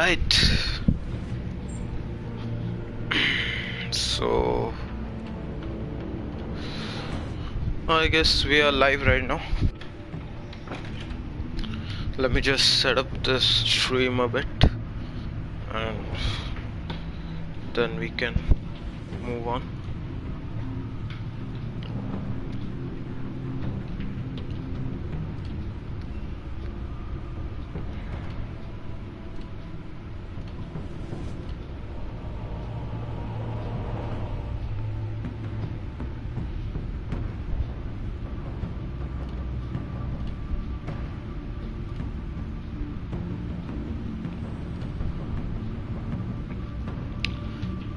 Right. So I guess we are live right now. Let me just set up this stream a bit and then we can move on.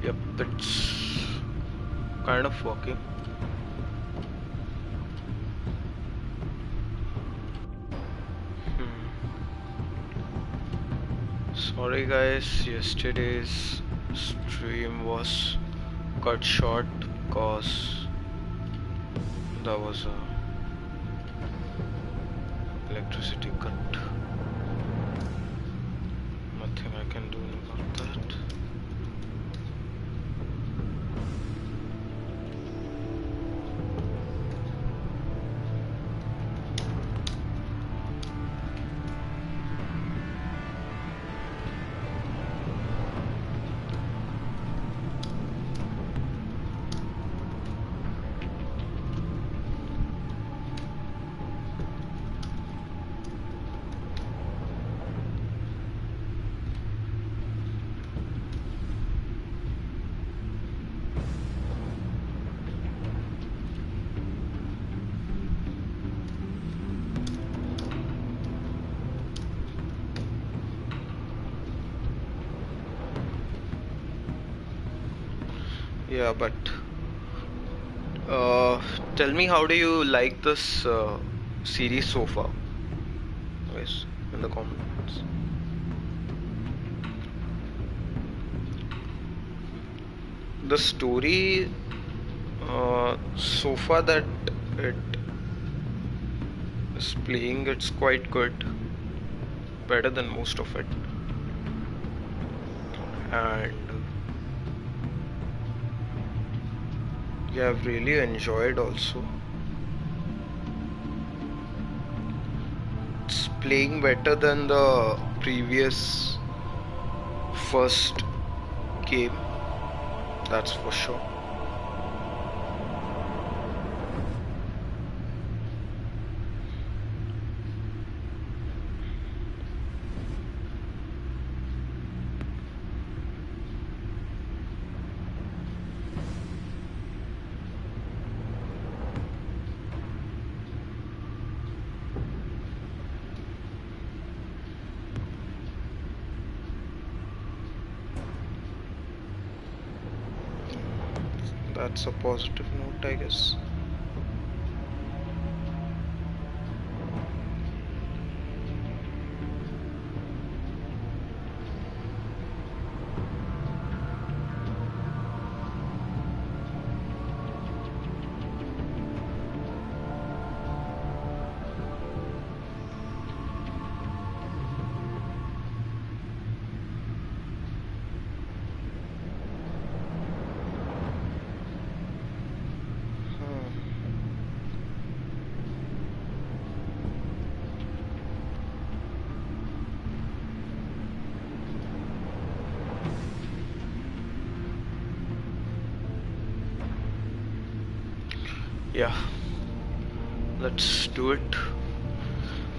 Yep, it's kind of working. Sorry guys, yesterday's stream was cut short because there was a electricity cut. Nothing I can do about that. Yeah, but tell me, how do you like this series so far? Guys, in the comments. The story so far that it is playing, it's quite good, better than most of it, and yeah, I've really enjoyed also. It's playing better than the previous first game, that's for sure. That's a positive note, I guess. Yeah, let's do it.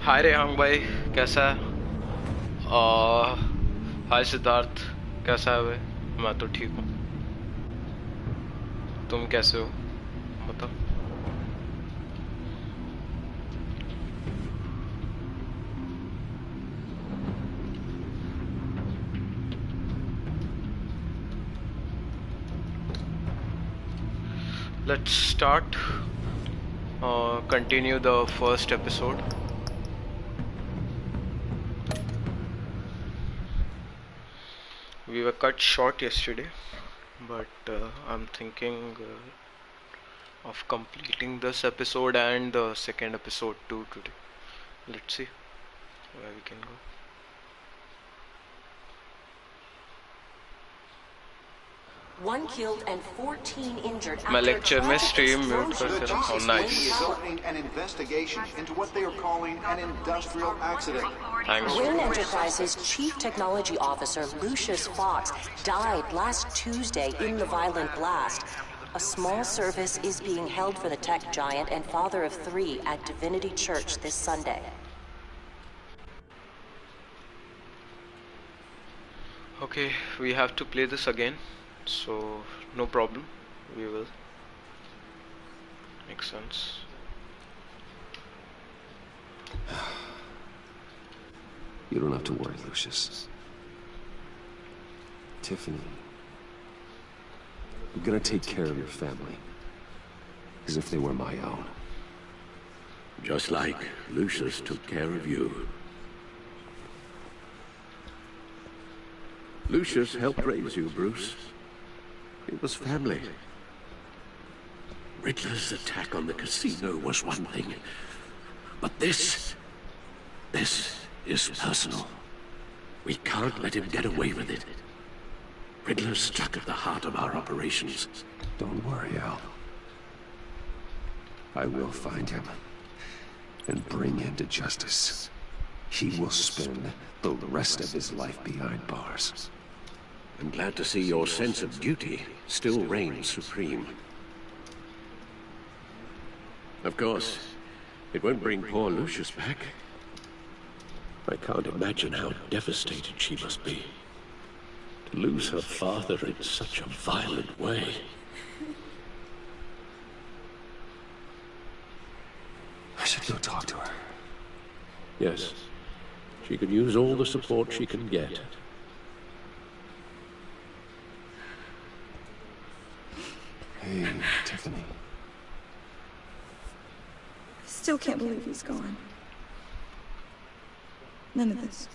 हाय रेहांग भाई, कैसा है? हाय सिद्धार्थ, कैसा है भाई? मैं तो ठीक हूँ, तुम कैसे हो बताओ? Let's start. Continue the first episode. We were cut short yesterday, but I'm thinking of completing this episode and the second episode too today. Let's see where we can go. 1 killed and 14 injured मैं after a lecture में tragic stream mute explosion. करके रखा हूँ. The Nice. is opening an investigation into what they are calling an industrial accident. Thanks. Wynn Enterprises' chief technology officer, Lucius Fox, died last Tuesday in the violent blast. A small service is being held for the tech giant and father of 3 at Divinity Church this Sunday. Okay, we have to play this again, so no problem. We will. Makes sense. You don't have to worry, Lucius. Tiffany, I'm gonna take care of your family, as if they were my own. Just like Lucius took care of you. Lucius helped raise you, Bruce. It was family. Riddler's attack on the casino was one thing, but this is personal. We can't let him get away with it. Riddler struck at the heart of our operations. Don't worry, Al. I will find him and bring him to justice. He will spend the rest of his life behind bars. I'm glad to see your sense of duty still reigns supreme. Of course, it won't bring poor Lucius back. I can't imagine how devastated she must be. To lose her father in such a violent way. I should go talk to her. Yes, she could use all the support she can get. Hey, Tiffany. I still can't believe he's gone. None of this.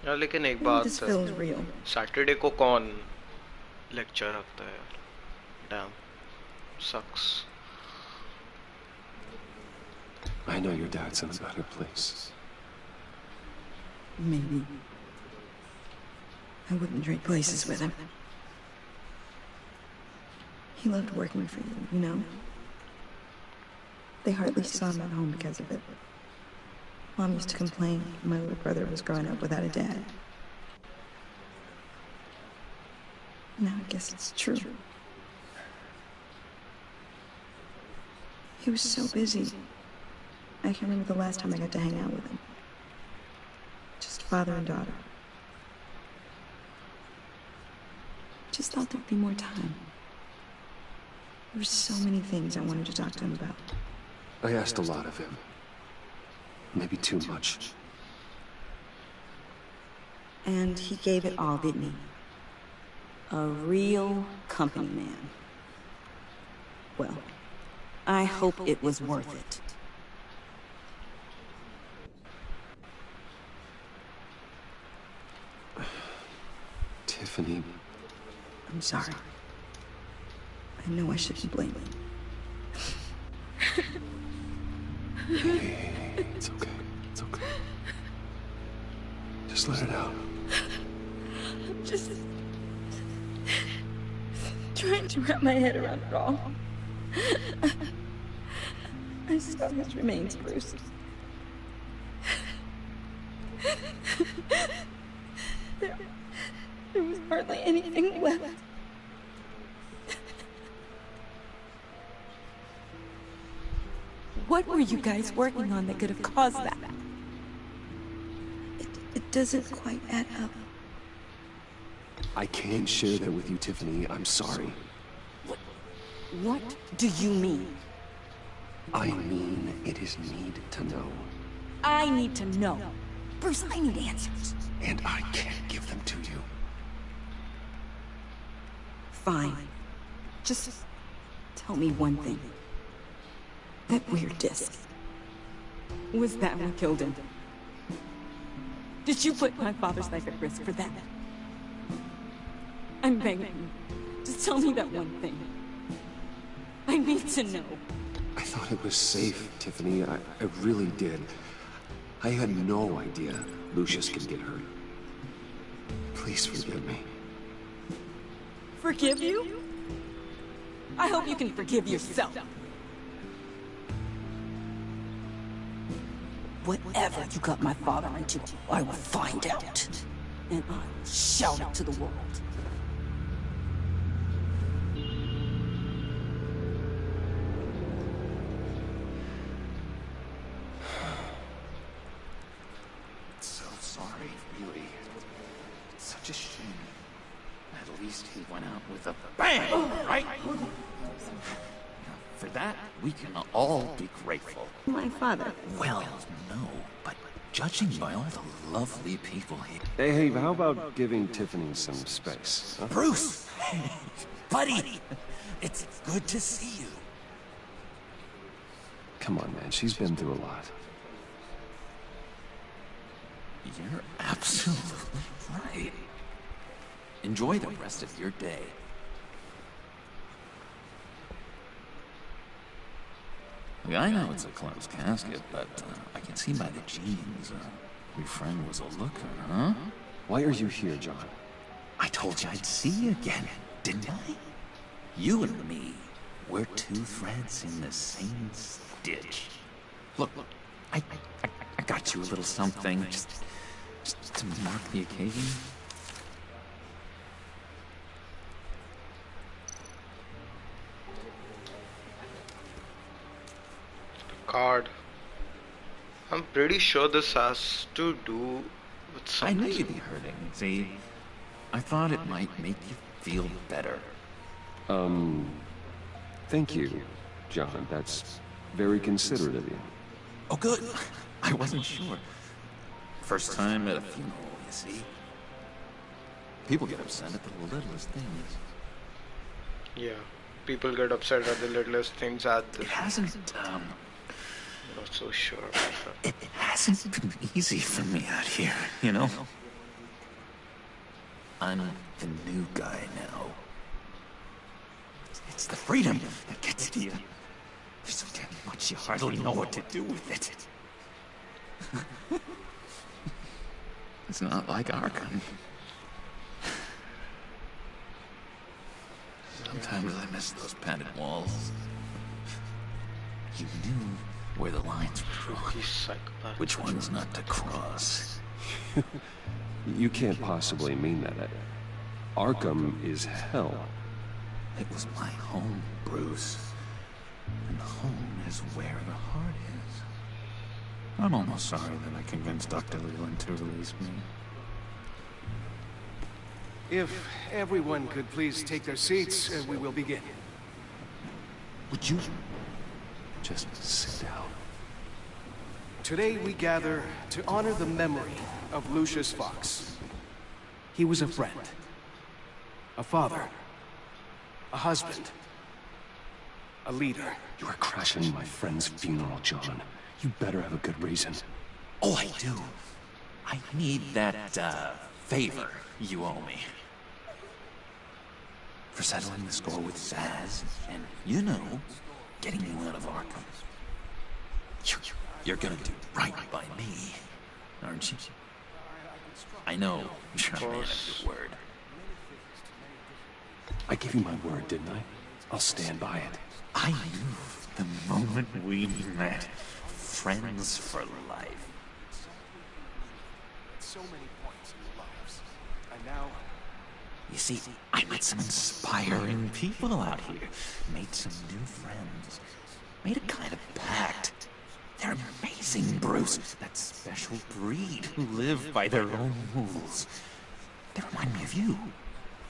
यार लेकिन एक None of बात this feels real. Saturday को कौन lecture रखता है यार? Damn. Sucks. I know your dad's in a better place. Maybe. I wouldn't trade places with him. He loved working for you, you know? They hardly saw him at home because of it. Mom used to complain my little brother was growing up without a dad. Now I guess it's true. He was so busy. I can't remember the last time I got to hang out with him. Just father and daughter. Just thought there'd be more time. There were so many things I wanted to talk to him about. I asked a lot of him. Maybe too much. And he gave it all, didn't he? A real company man. Well, I hope it was worth it. Tiffany. I'm sorry. I know I shouldn't blame him. Hey, it's okay. It's okay. Just let it out. I'm just trying to wrap my head around it all. I saw his remains, Bruce. There was hardly anything left. What were you guys working on that could have caused that? It doesn't quite add up. I can't share that with you, Tiffany. I'm sorry. What do you mean? I mean, it is need to know. I need to know. Bruce, I need answers. And I can't give them to you. Fine. Just tell me one thing. That weird disc. Was that what killed him? Did you put my father's life at risk for that? I'm begging you. Just tell me that one thing. I need to know. I thought it was safe, Tiffany. I really did. I had no idea Lucius could get hurt. Please forgive me. Forgive you? I hope you can forgive yourself. Whatever you got my father into, I will find out. And I will shout it to the world. So sorry, really. It's such a shame. At least he went out with a bang, right? For that, we can all be grateful. My father. Well, no, but judging by all the lovely people here... Hey, how about giving Tiffany some space? Huh? Bruce! Buddy! It's good to see you. Come on, man. She's been through a lot. You're absolutely right. Enjoy the rest of your day. I know it's a closed casket, but I can see by the jeans, your friend was a looker, huh? Why are you here, John? I told you I'd see you again, didn't I? You and me, we're two threads in the same stitch. Look, I got you a little something, just to mark the occasion. Card. I'm pretty sure this has to do with I something. knew you'd be hurting, see? I thought it might make you feel better. Thank you, John. That's very considerate of you. Oh, good. I wasn't sure. First time at a funeral, you see? People get upset at the littlest things. Yeah, people get upset at the littlest things at this. It hasn't, Not so sure about that. it hasn't been easy for me out here, you know? I'm the new guy now. It's the freedom that gets to you. There's so damn much you hardly know what to do with it. It's not like Arkham. Sometimes I miss those padded walls. You knew where the lines were drawn. He's psychopath. Which ones not to cross. You can't possibly mean that. Arkham is hell. It was my home, Bruce. And home is where the heart is. I'm almost sorry that I convinced Dr. Leland to release me. If everyone could please take their seats, we will begin. Would you just sit down? Today we gather to honor the memory of Lucius Fox. He was a friend, a father, a husband, a leader. You are crashing my friend's funeral, John. You better have a good reason. Oh, I do. I need that, favor you owe me. For settling the score with Zaz, and, you know, getting you out of Arkham. You're gonna do right by me, aren't you? I know you're a man of your word. I gave you my word, didn't I? I'll stand by it. I knew the moment we met. Friends for life. So many points in your lives. And now, You see, I met some inspiring people out here. Made some new friends. Made a kind of pact. They're amazing, Bruce. That special breed who live by their own rules. They remind me of you.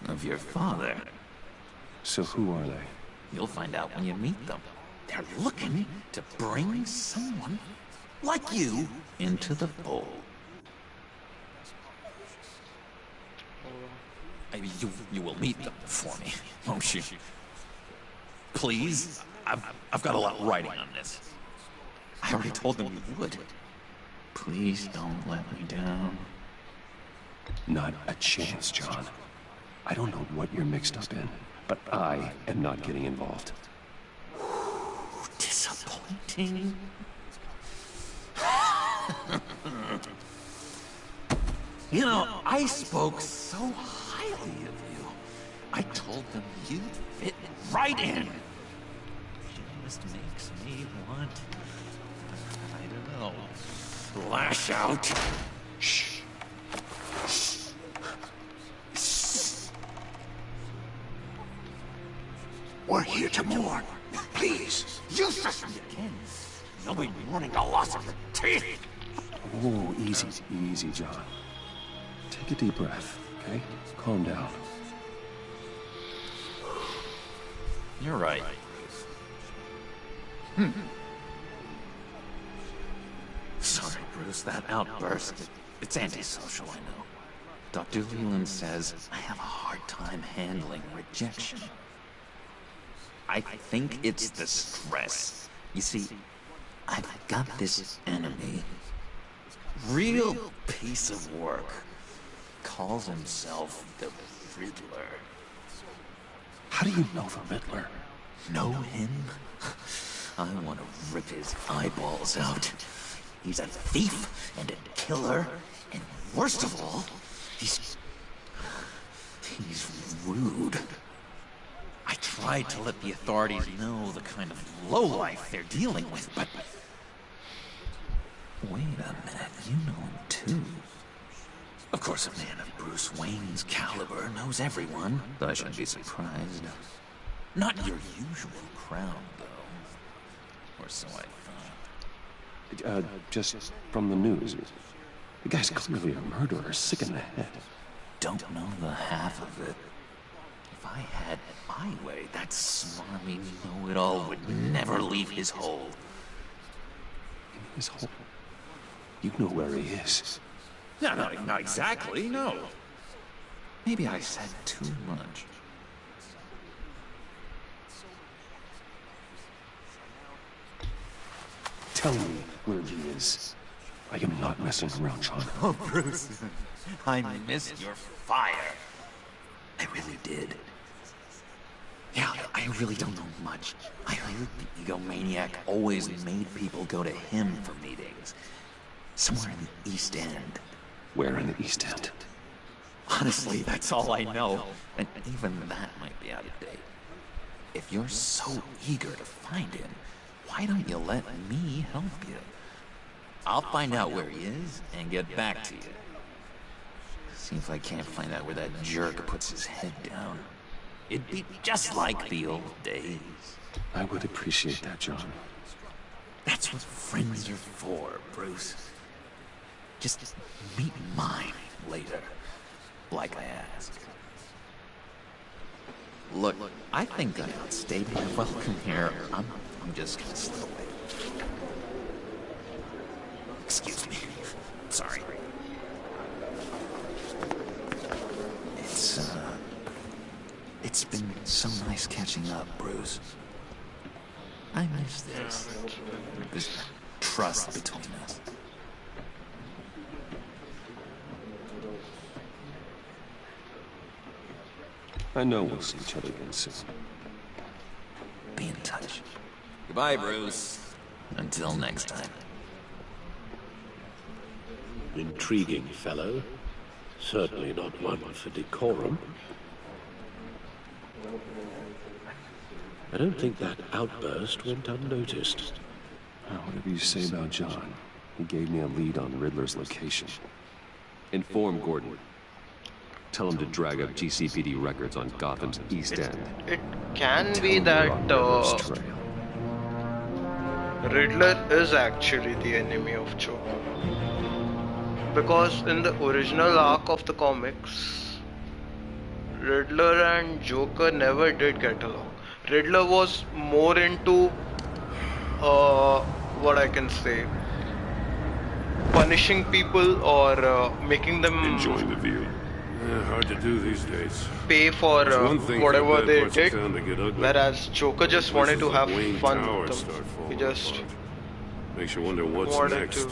Of your father. So who are they? You'll find out when you meet them. They're looking to bring someone like you into the fold. You will meet them for me, won't you? Please? I've got a lot riding on this. I already told them you would. Please don't let me down. Not a chance, John. I don't know what you're mixed up in, but I am not getting involved. Disappointing. You know, I spoke so highly of you. I told them you fit right in. It just makes me want, I don't know, lash out. Shh. We're here to mourn. Please, use us again. You'll be mourning the loss of your teeth. Oh, easy, John. Take a deep breath, okay? Calm down. You're right. Sorry, Bruce, that outburst, it's antisocial, I know. Dr. Leland says I have a hard time handling rejection. I think it's the stress. You see, I've got this enemy. Real piece of work. Calls himself the Riddler. How do you know the Riddler? Know him? I want to rip his eyeballs out. He's a thief and a killer, and worst of all, he's rude. I tried to let the authorities know the kind of lowlife they're dealing with, but... Wait a minute, you know him too. Of course, a man of Bruce Wayne's caliber knows everyone, so I shouldn't be surprised. Not your usual crowd, though. Or so I thought. Just from the news. The guy's clearly a murderer, sick in the head. Don't know the half of it. If I had my way, that smarmy know-it-all would never leave his hole. His hole? You know where he is. No, not exactly, no. Maybe I said too much. Tell me where he is. I am not messing around, John. Oh, Bruce, I missed your fire. I really did. Yeah, I really don't know much. I heard the egomaniac always made people go to him for meetings. Somewhere in the East End. Where in the East End? Honestly, that's all I know. And even that might be out of date. If you're so eager to find him, why don't you let me help you? I'll find out where he is and get back to you. See if I can't find out where that jerk puts his head down. It'd be just like the old days. I would appreciate that, John. That's what friends are for, Bruce. Just meet mine later, like I asked. Look, I think I outstayed my welcome here. I'm just gonna slip away. Excuse me. Sorry. It's been so nice catching up, Bruce. I miss this trust between us. I know we'll see each other again soon. Be in touch. Goodbye, Bruce. Until next time. Intriguing fellow. Certainly not one for decorum. I don't think that outburst went unnoticed. Whatever you say about John, he gave me a lead on Riddler's location. Inform Gordon. Tell him to drag up GCPD records on Gotham's East End. It can Tell be him that we're on Riddler's trail. Riddler is actually the enemy of Joker. Because in the original arc of the comics, Riddler and Joker never did get along. Riddler was more into, what I can say, punishing people or making them enjoying the view. Hard to do these days. Pay for whatever they did, ugly. whereas Joker just wanted to have Wayne fun Towers with them. start falling He just apart. Makes you wonder what's wanted next. to,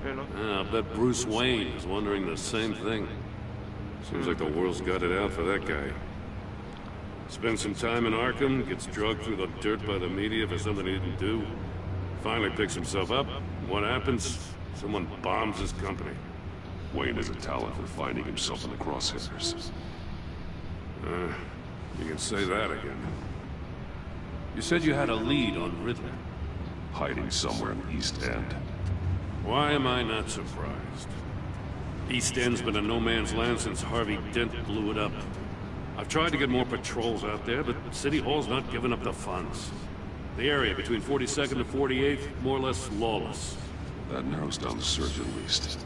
you know. I bet Bruce Wayne is wondering the same thing. Seems like the world's got it out for that guy. Spends some time in Arkham, gets drugged through the dirt by the media for something he didn't do. Finally picks himself up. What happens? Someone bombs his company. Wayne is a talent for finding himself in the crosshairs. You can say that again. You said you had a lead on Riddler. Hiding somewhere in the East End. Why am I not surprised? East End's been a no-man's land since Harvey Dent blew it up. I've tried to get more patrols out there, but City Hall's not giving up the funds. The area between 42nd and 48th, more or less lawless. That narrows down the search at least.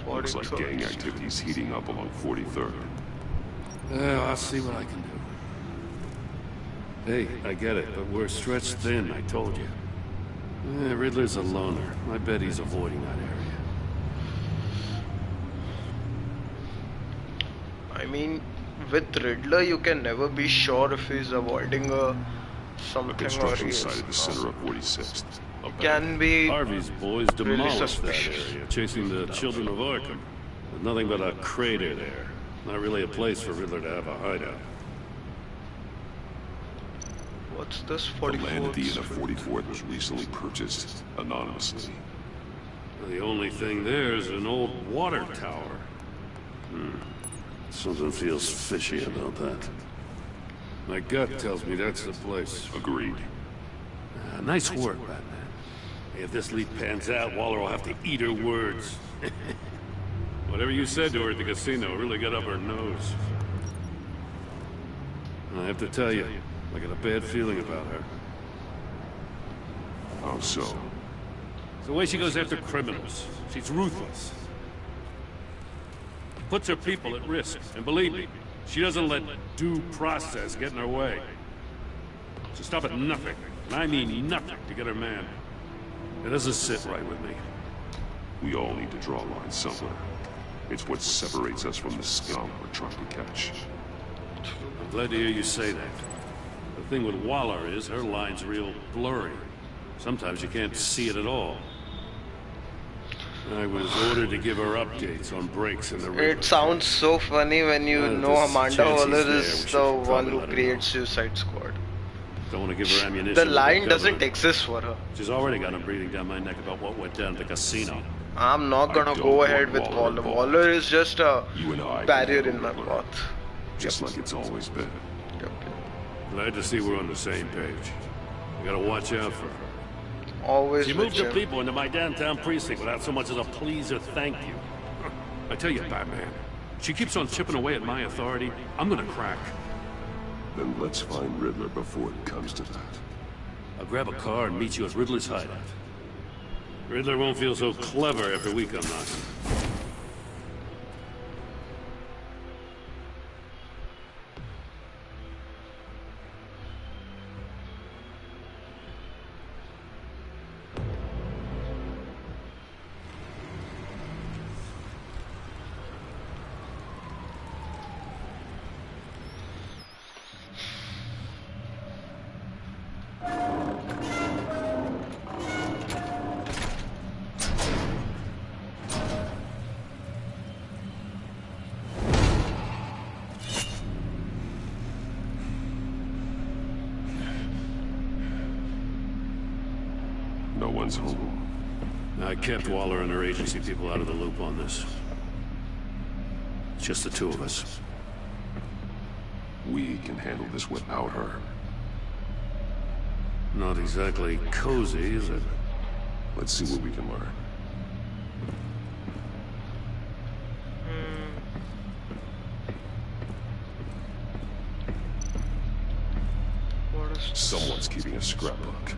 Looks like gang activity's heating up along 43rd. I'll see what I can do. Hey, I get it, but we're stretched thin, I told you. Riddler's a loner. I bet he's avoiding that area. I mean, with Riddler, you can never be sure if he's avoiding something A construction site at the center of 46th. Can be Harvey's boys really demolished that suspicious. area, chasing the children of Arkham. There's nothing but a crater there. Not really a place for Riddler to have a hideout. What's this? The land at the 44th end of 44th was recently purchased anonymously. The only thing there is an old water tower. Something feels fishy about that. My gut tells me that's the place. Agreed. Nice work, Batman. If this lead pans out, Waller will have to eat her words. Whatever you said to her at the casino really got up her nose. I have to tell you, I got a bad feeling about her. How so? It's the way she goes after criminals. She's ruthless. Puts her people at risk. And believe me, she doesn't let due process get in her way. She'll stop at nothing, and I mean nothing, to get her man. It doesn't sit right with me. We all need to draw a line somewhere. It's what separates us from the scum we're trying to catch. I'm glad to hear you say that. The thing with Waller is her line's real blurry. Sometimes you can't see it at all. I was ordered to give her updates on breaks in the river. It sounds so funny when you know there's a Amanda chance he's Waller there. We is should the one probably who let her creates know. Suicide Squad. Don't want to give her ammunition. The with line doesn't government. exist for her. She's already got him breathing down my neck about what went down at the casino. I'm not I gonna don't go want ahead with Waller Waller. involved. Waller is just a You and I barrier can in my handle Riddler. path. Just like it's always been. Glad to see we're on the same page. We gotta watch out for her. Always She with moved her Jim. people into my downtown precinct without so much as a please or thank you. I tell you, Batman, she keeps on chipping away at my authority. I'm gonna crack. Then let's find Riddler before it comes to that. I'll grab a car and meet you at Riddler's hideout. Riddler won't feel so clever after we come knocking. No one's home. I kept Waller and her agency people out of the loop on this. It's just the two of us. We can handle this without her. Not exactly cozy, is it? Let's see what we can learn. What is this? Someone's keeping a scrapbook.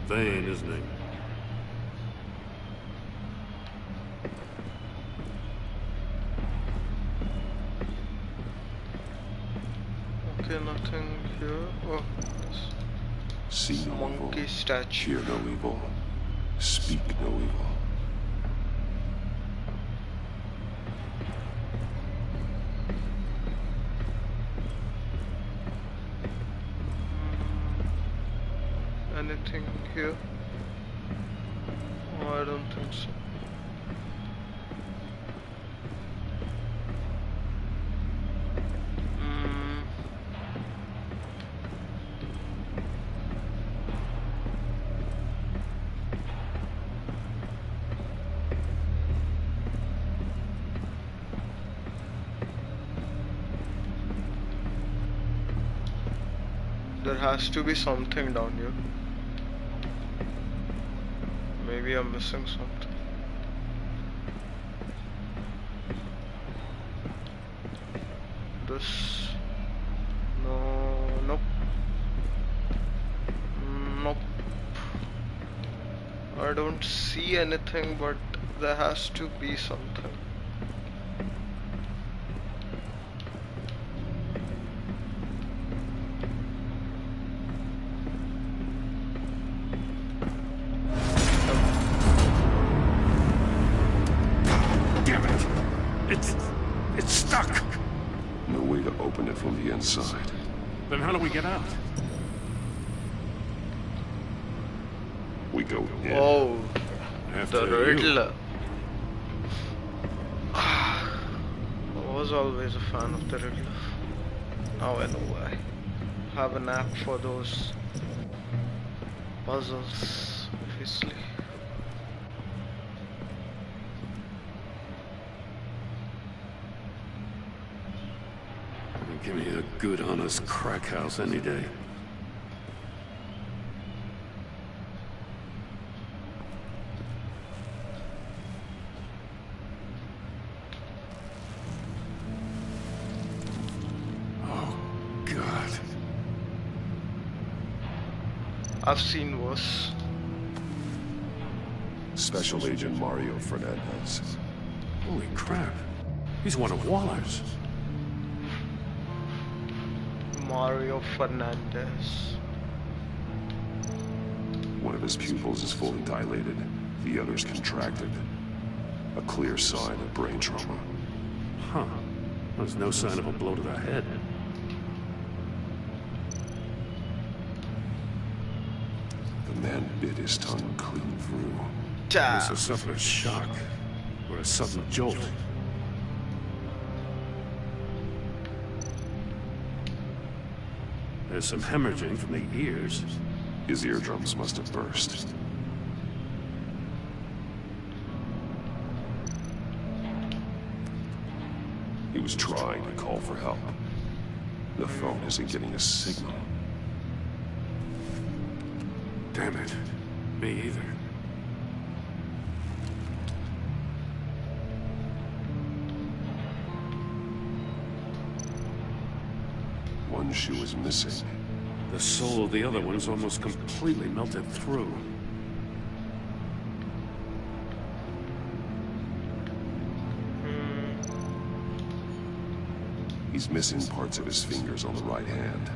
Vain, isn't he? Okay, nothing here. Oh, this See no monkey evil. statue. Hear no evil. Speak no evil. Anything here? Oh, I don't think so. Mm. There has to be something down here. Maybe I'm missing something. This... No... Nope. Nope. I don't see anything, but there has to be something. It's stuck! No way to open it from the inside. Then how do we get out? We go in. Oh, After the you. Riddler. I was always a fan of the Riddler. Now I know why. Have an app for those puzzles, obviously. Give me a good, honest crack house any day. Oh, God. I've seen worse. Special Agent Mario Fernandez. Holy crap. He's one of Waller's. Mario Fernandez. One of his pupils is fully dilated. The other's contracted. A clear sign of brain trauma. Huh. There's no sign of a blow to the head. The man bit his tongue clean through. Must have suffered a shock. Or a sudden jolt. There's some hemorrhaging from the ears. His eardrums must have burst. He was trying to call for help. The phone isn't getting a signal. Damn it. Me either. One shoe is missing. The soul of the other one's almost completely melted through. He's missing parts of his fingers on the right hand.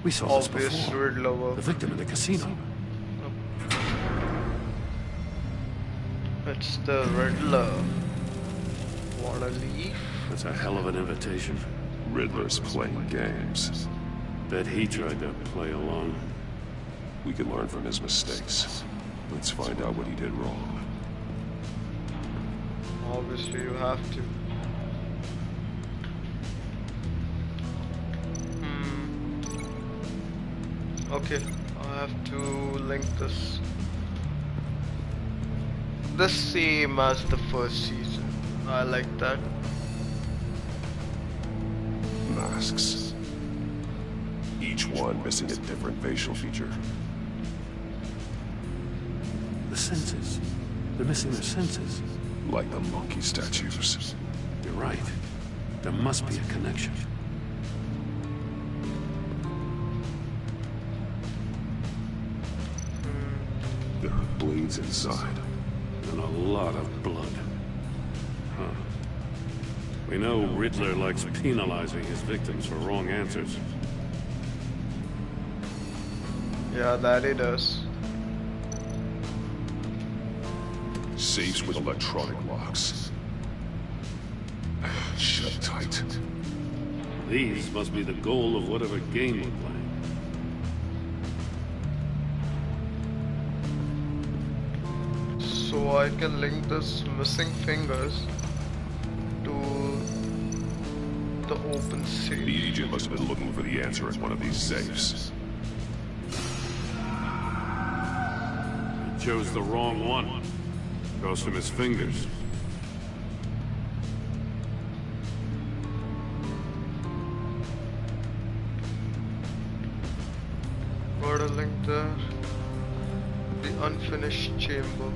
We saw this Obvious before. Riddler work. The victim in the casino. It's the Riddler. Wanna leave? That's a hell of an invitation. Riddler's playing games. Bet he tried to play along. We can learn from his mistakes. Let's find out what he did wrong. Obviously you have to. Okay, I have to link this. The same as the first season. I like that. Masks. Each one missing a different facial feature. The senses. They're missing their senses. Like the monkey statues. You're right. There must be a connection. There are blades inside. And a lot of blood. Huh. We know Riddler likes penalizing his victims for wrong answers. Yeah, that he does. Safes with electronic locks. Shut tight. These must be the goal of whatever game we're playing. So I can link this missing fingers to the open safe. The agent must have been looking for the answer in one of these safes. He chose the wrong one. Cost him his fingers. there. The unfinished chamber.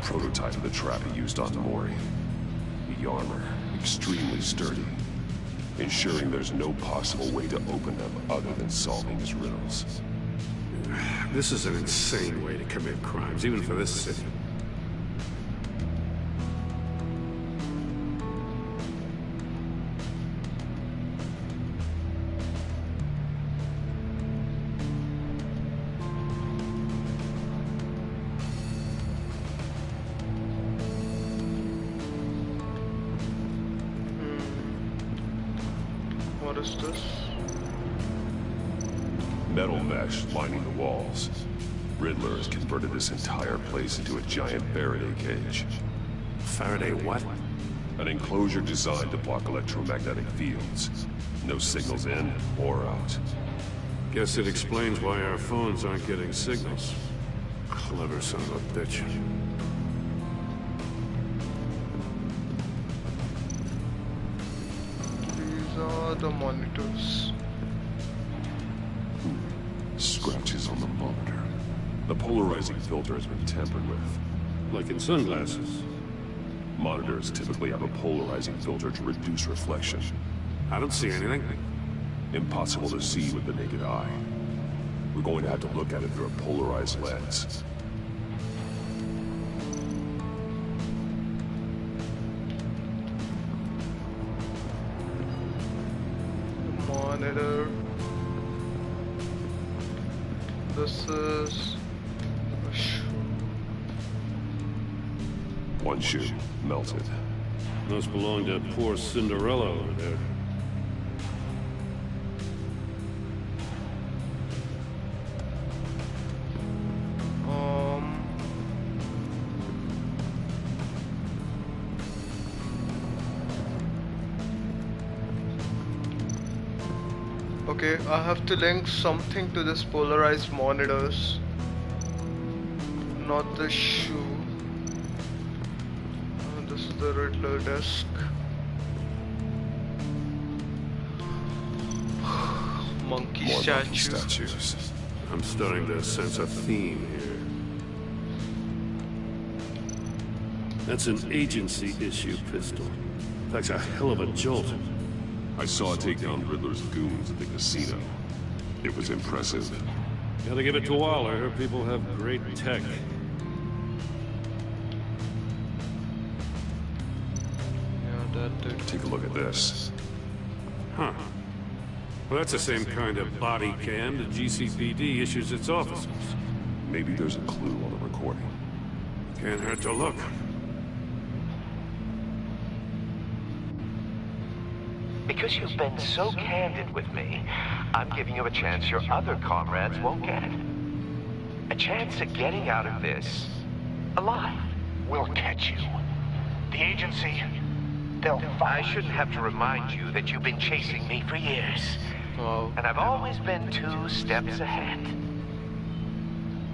Prototype of the trap he used on Mori. The armor, extremely sturdy, ensuring there's no possible way to open them other than solving his riddles. This is an insane way to commit crimes, even for this city. What is this? Metal mesh lining the walls. Riddler has converted this entire place into a giant Faraday cage. Faraday what? An enclosure designed to block electromagnetic fields. No signals in or out. Guess it explains why our phones aren't getting signals. Clever son of a bitch. These are the monitors. Scratches on the monitor. The polarizing filter has been tampered with. Like in sunglasses. Monitors typically have a polarizing filter to reduce reflection. I don't see anything. Impossible to see with the naked eye. We're going to have to look at it through a polarized lens. The monitor. This is a shoe. One shoe, melted. Must belong to poor Cinderella over there. Okay, I have to link something to this polarized monitors. Not the shoe. This is the Riddler desk. Monkey More statue. monkey statues. I'm starting to sense a theme here. That's an agency issue pistol. That's a hell of a jolt. I saw it take down Riddler's goons at the casino. It was impressive. Gotta give it to Waller. Her people have great tech. Yeah, that did. Take a look at this. Huh. Well, that's the same kind of body cam the GCPD issues its officers. Maybe there's a clue on the recording. Can't hurt to look. Because you've been so candid with me, I'm giving you a chance your other comrades won't get. A chance at getting out of this alive. We'll catch you. The agency, they'll I shouldn't have to remind you that you've been chasing me for years. Wow. And I've always been 2 steps ahead.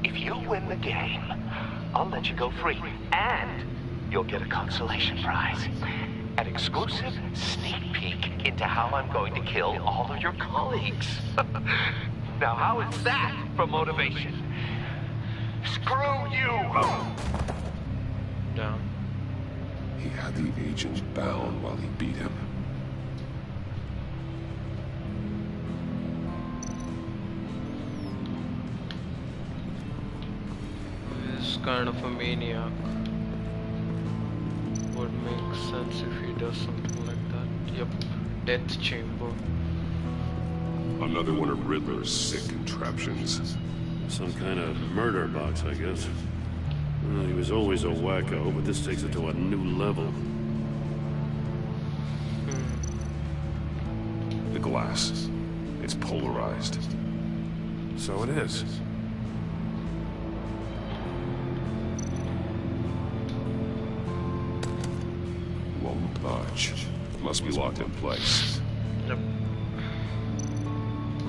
If you win the game, I'll let you go free. And you'll get a consolation prize. An exclusive sneak peek into how I'm going to kill all of your colleagues. Now, how is that for motivation? screw you! Down. He had the agent bound while he beat him. He's kind of a maniac. Would make sense if he does something like that. Yep. Death chamber. Another one of Riddler's sick contraptions. Some kind of murder box, I guess. Well, he was always a wacko, but this takes it to a new level. The glass. It's polarized. So it is. Won't budge. Must be locked in place. Yep.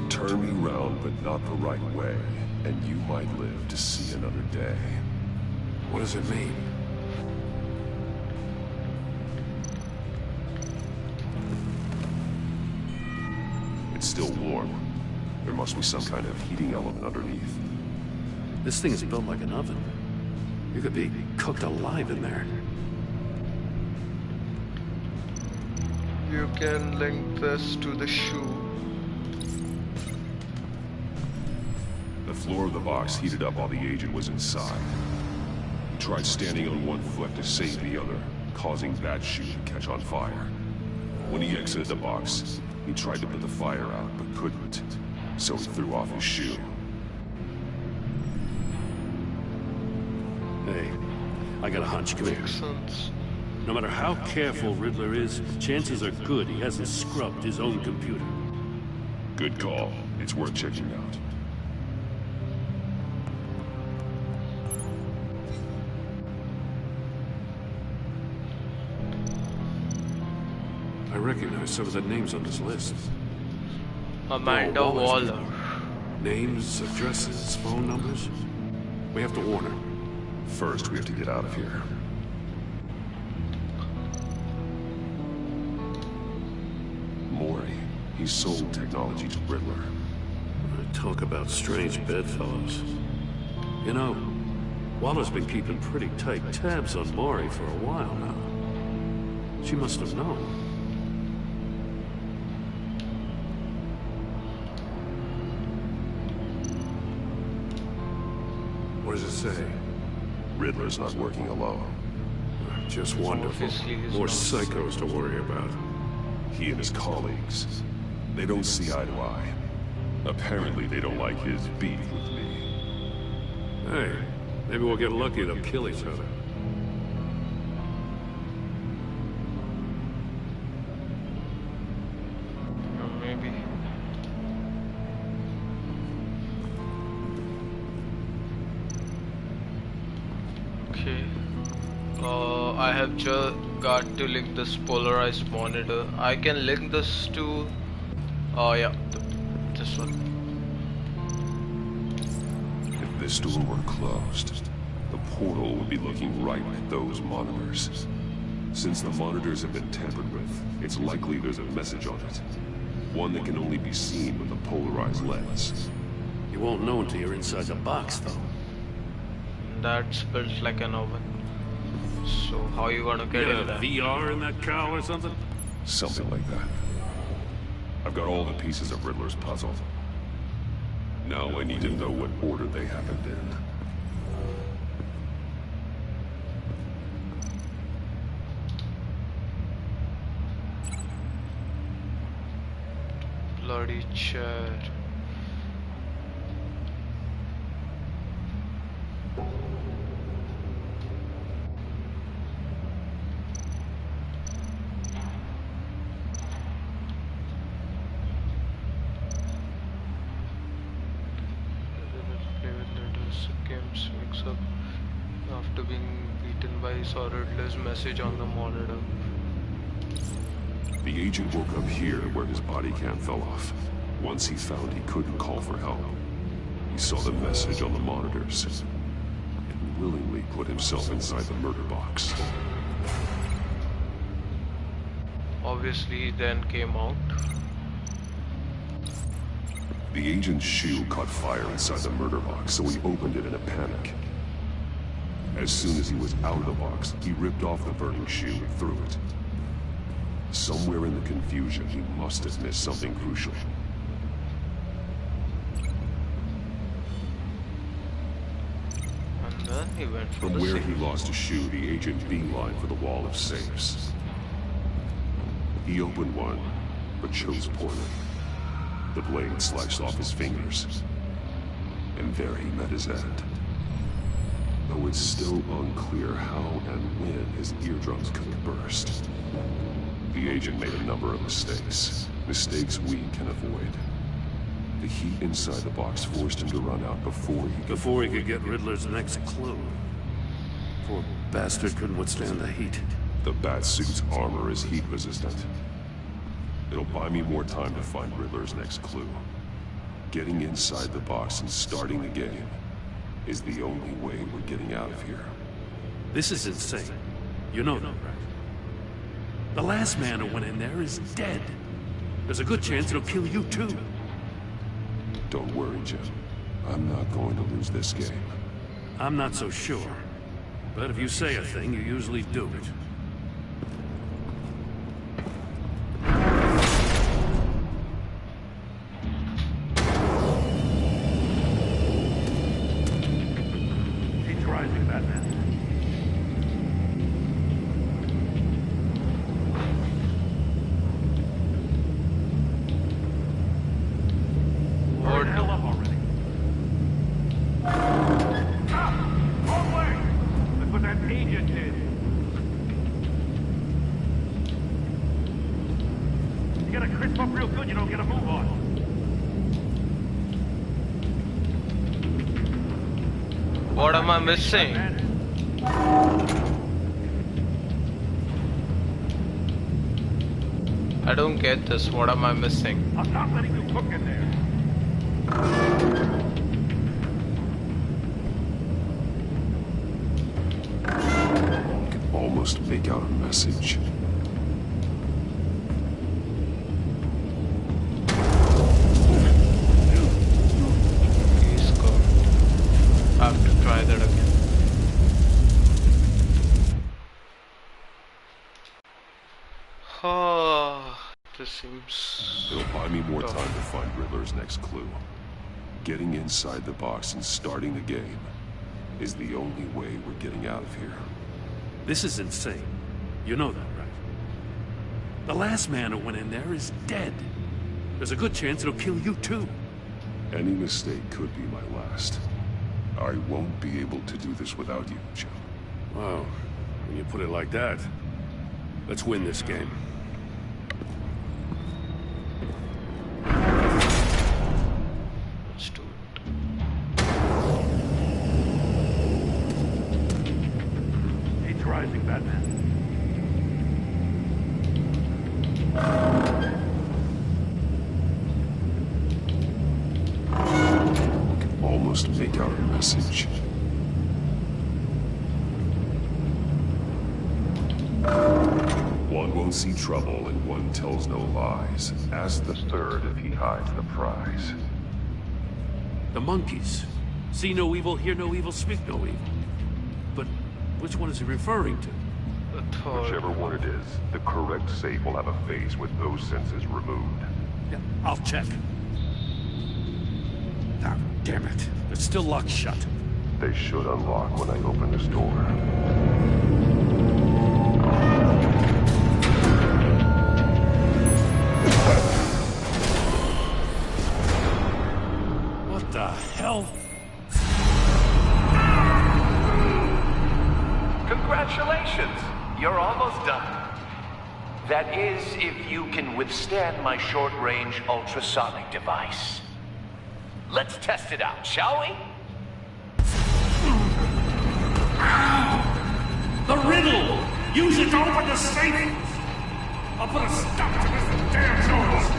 Turn me round, but not the right way, and you might live to see another day. What does it mean? It's still warm. There must be some kind of heating element underneath. This thing is built like an oven. You could be cooked alive in there. You can link this to the shoe. The floor of the box heated up while the agent was inside. He tried standing on one foot to save the other, causing that shoe to catch on fire. When he exited the box, he tried to put the fire out, but couldn't, so he threw off his shoe. Hey, I got a hunch. Come here. Makes sense. No matter how careful Riddler is, chances are good he hasn't scrubbed his own computer. Good call. It's worth checking out. I recognize some of the names on this list. Amanda Waller. Names, addresses, phone numbers. We have to warn her. First, we have to get out of here. Mori. He sold technology to Riddler. Talk about strange bedfellows. You know, Waller's been keeping pretty tight tabs on Mori for a while now. She must have known. What does it say? Riddler's not working alone. Just wonderful. More psychos to worry about. He and his colleagues, they don't see eye to eye. Apparently they don't like his beef with me. Hey, maybe we'll get lucky to kill each other. Maybe. Okay. I have just got to link this polarized monitor. I can link this to yeah, this one. If this door were closed, the portal would be looking right at those monitors. Since the monitors have been tampered with, it's likely there's a message on it. One that can only be seen with a polarized lens. You won't know until you're inside the box, though. That's built like an oven. So how are you gonna get in there? VR in that cowl or something? Something like that. I've got all the pieces of Riddler's puzzle. Now I need to know what order they happened in. Bloody chair. Games wakes up after being beaten by saw Riddler's message on the monitor. The agent woke up here where his body cam fell off. Once he found he couldn't call for help, he saw the message on the monitors and willingly put himself inside the murder box. Obviously, he then came out. The agent's shoe caught fire inside the murder box, so he opened it in a panic. As soon as he was out of the box, he ripped off the burning shoe and threw it. Somewhere in the confusion, he must have missed something crucial. And then he went for From the where safe. he lost a shoe, the agent beelined for the wall of safes. He opened one, but chose poorly. The blade sliced off his fingers, and there he met his end. Though it's still unclear how and when his eardrums could burst. The agent made a number of mistakes. Mistakes we can avoid. The heat inside the box forced him to run out before he could get Riddler's next clue. Poor bastard couldn't withstand the heat. The Batsuit's armor is heat resistant. It'll buy me more time to find Riddler's next clue. Getting inside the box and starting the game is the only way we're getting out of here. This is insane. You know that, right? The last man who went in there is dead. There's a good chance it'll kill you too. Don't worry, Jim. I'm not going to lose this game. I'm not so sure. But if you say a thing, you usually do it. He's rising, Batman. What? Hell up already. Wrong way! That's what that agent did. You gotta crisp up real good, you don't get a move on. What am I missing? I don't get this. What am I missing? I'm not letting you cook in there. I can almost make out a message. Please go. I have to try that again. Oh, this seems... It'll buy me more time to find Riddler's next clue. Getting inside the box and starting the game is the only way we're getting out of here. This is insane. You know that, right? The last man who went in there is dead. There's a good chance it'll kill you too. Any mistake could be my last. I won't be able to do this without you, Joe. Wow, when you put it like that, let's win this game. Let's do it. He's rising, Batman. I can almost make out a message. One won't see trouble and one tells no lies. Ask the third if he hides the prize. The monkeys. See no evil, hear no evil, speak no evil. But which one is he referring to? The third. Whichever one it is, the correct safe will have a phase with those senses removed. Yeah, I'll check. Ah, damn it. It's still locked shut. They should unlock when I open this door. What the hell? Congratulations! You're almost done. That is, if you can withstand my short-range ultrasonic device. Let's test it out, shall we? The riddle! Use it to open the safe! I'll put a stop to this damn noise!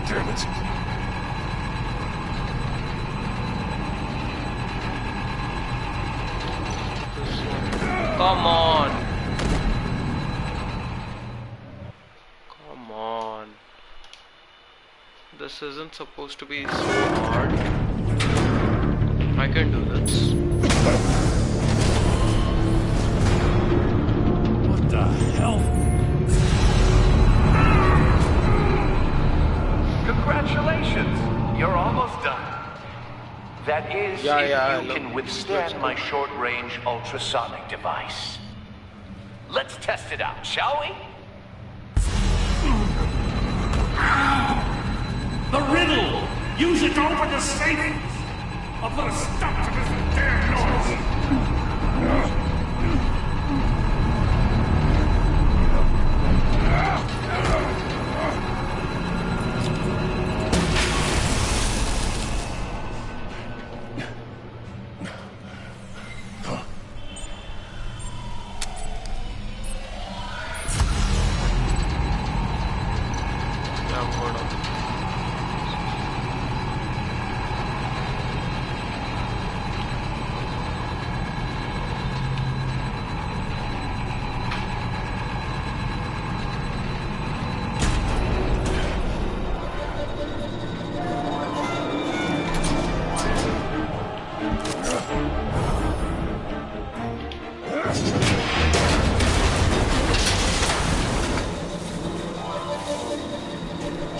Damn it. Come on. Come on. This isn't supposed to be so hard. I can do this. What the hell? Congratulations! You're almost done. That is, Yeah, if you can withstand my short-range ultrasonic device. Let's test it out, shall we? The riddle! Use it to open the safe! I'll put a stop to this damn noise!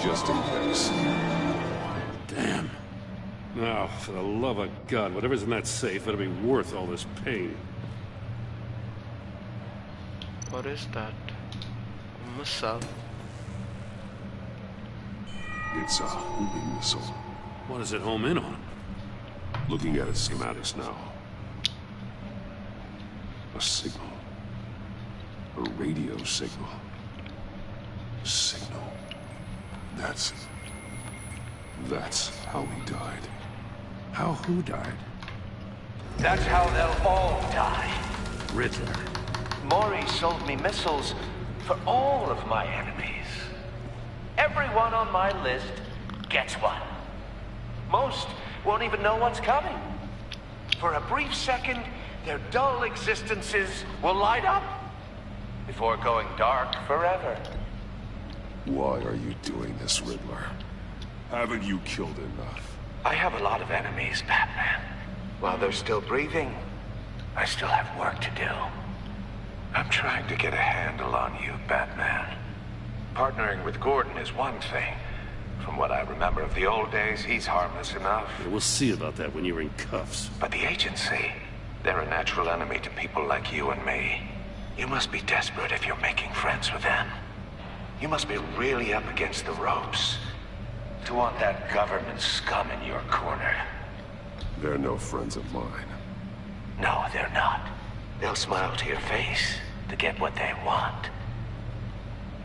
Just in case. Damn. Now, for the love of God, whatever's in that safe better be worth all this pain. What is that? A missile? It's a homing missile. What does it home in on? Looking at its schematics now. A signal. A radio signal. A signal. That's how he died. How who died? That's how they'll all die. Riddler. Maury sold me missiles for all of my enemies. Everyone on my list gets one. Most won't even know what's coming. For a brief second, their dull existences will light up before going dark forever. Why are you doing this, Riddler? Haven't you killed enough? I have a lot of enemies, Batman. While they're still breathing, I still have work to do. I'm trying to get a handle on you, Batman. Partnering with Gordon is one thing. From what I remember of the old days, he's harmless enough. Yeah, we'll see about that when you're in cuffs. But the agency, they're a natural enemy to people like you and me. You must be desperate if you're making friends with them. You must be really up against the ropes to want that government scum in your corner. They're no friends of mine. No, they're not. They'll smile to your face to get what they want.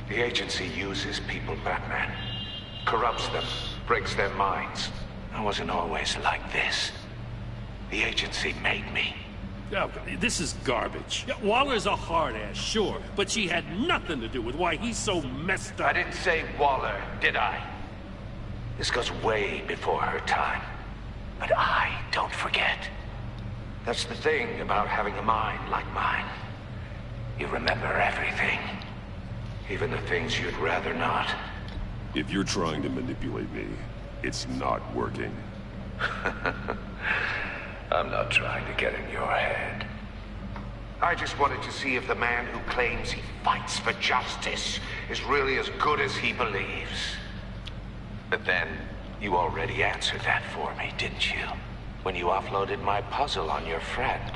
The agency uses people, Batman. Corrupts them, breaks their minds. I wasn't always like this. The agency made me. Oh, this is garbage. Yeah, Waller's a hard ass, sure, but she had nothing to do with why he's so messed up. I didn't say Waller, did I? This goes way before her time. But I don't forget. That's the thing about having a mind like mine. You remember everything. Even the things you'd rather not. If you're trying to manipulate me, it's not working. I'm not trying to get in your head. I just wanted to see if the man who claims he fights for justice is really as good as he believes. But then, you already answered that for me, didn't you? When you offloaded my puzzle on your friend.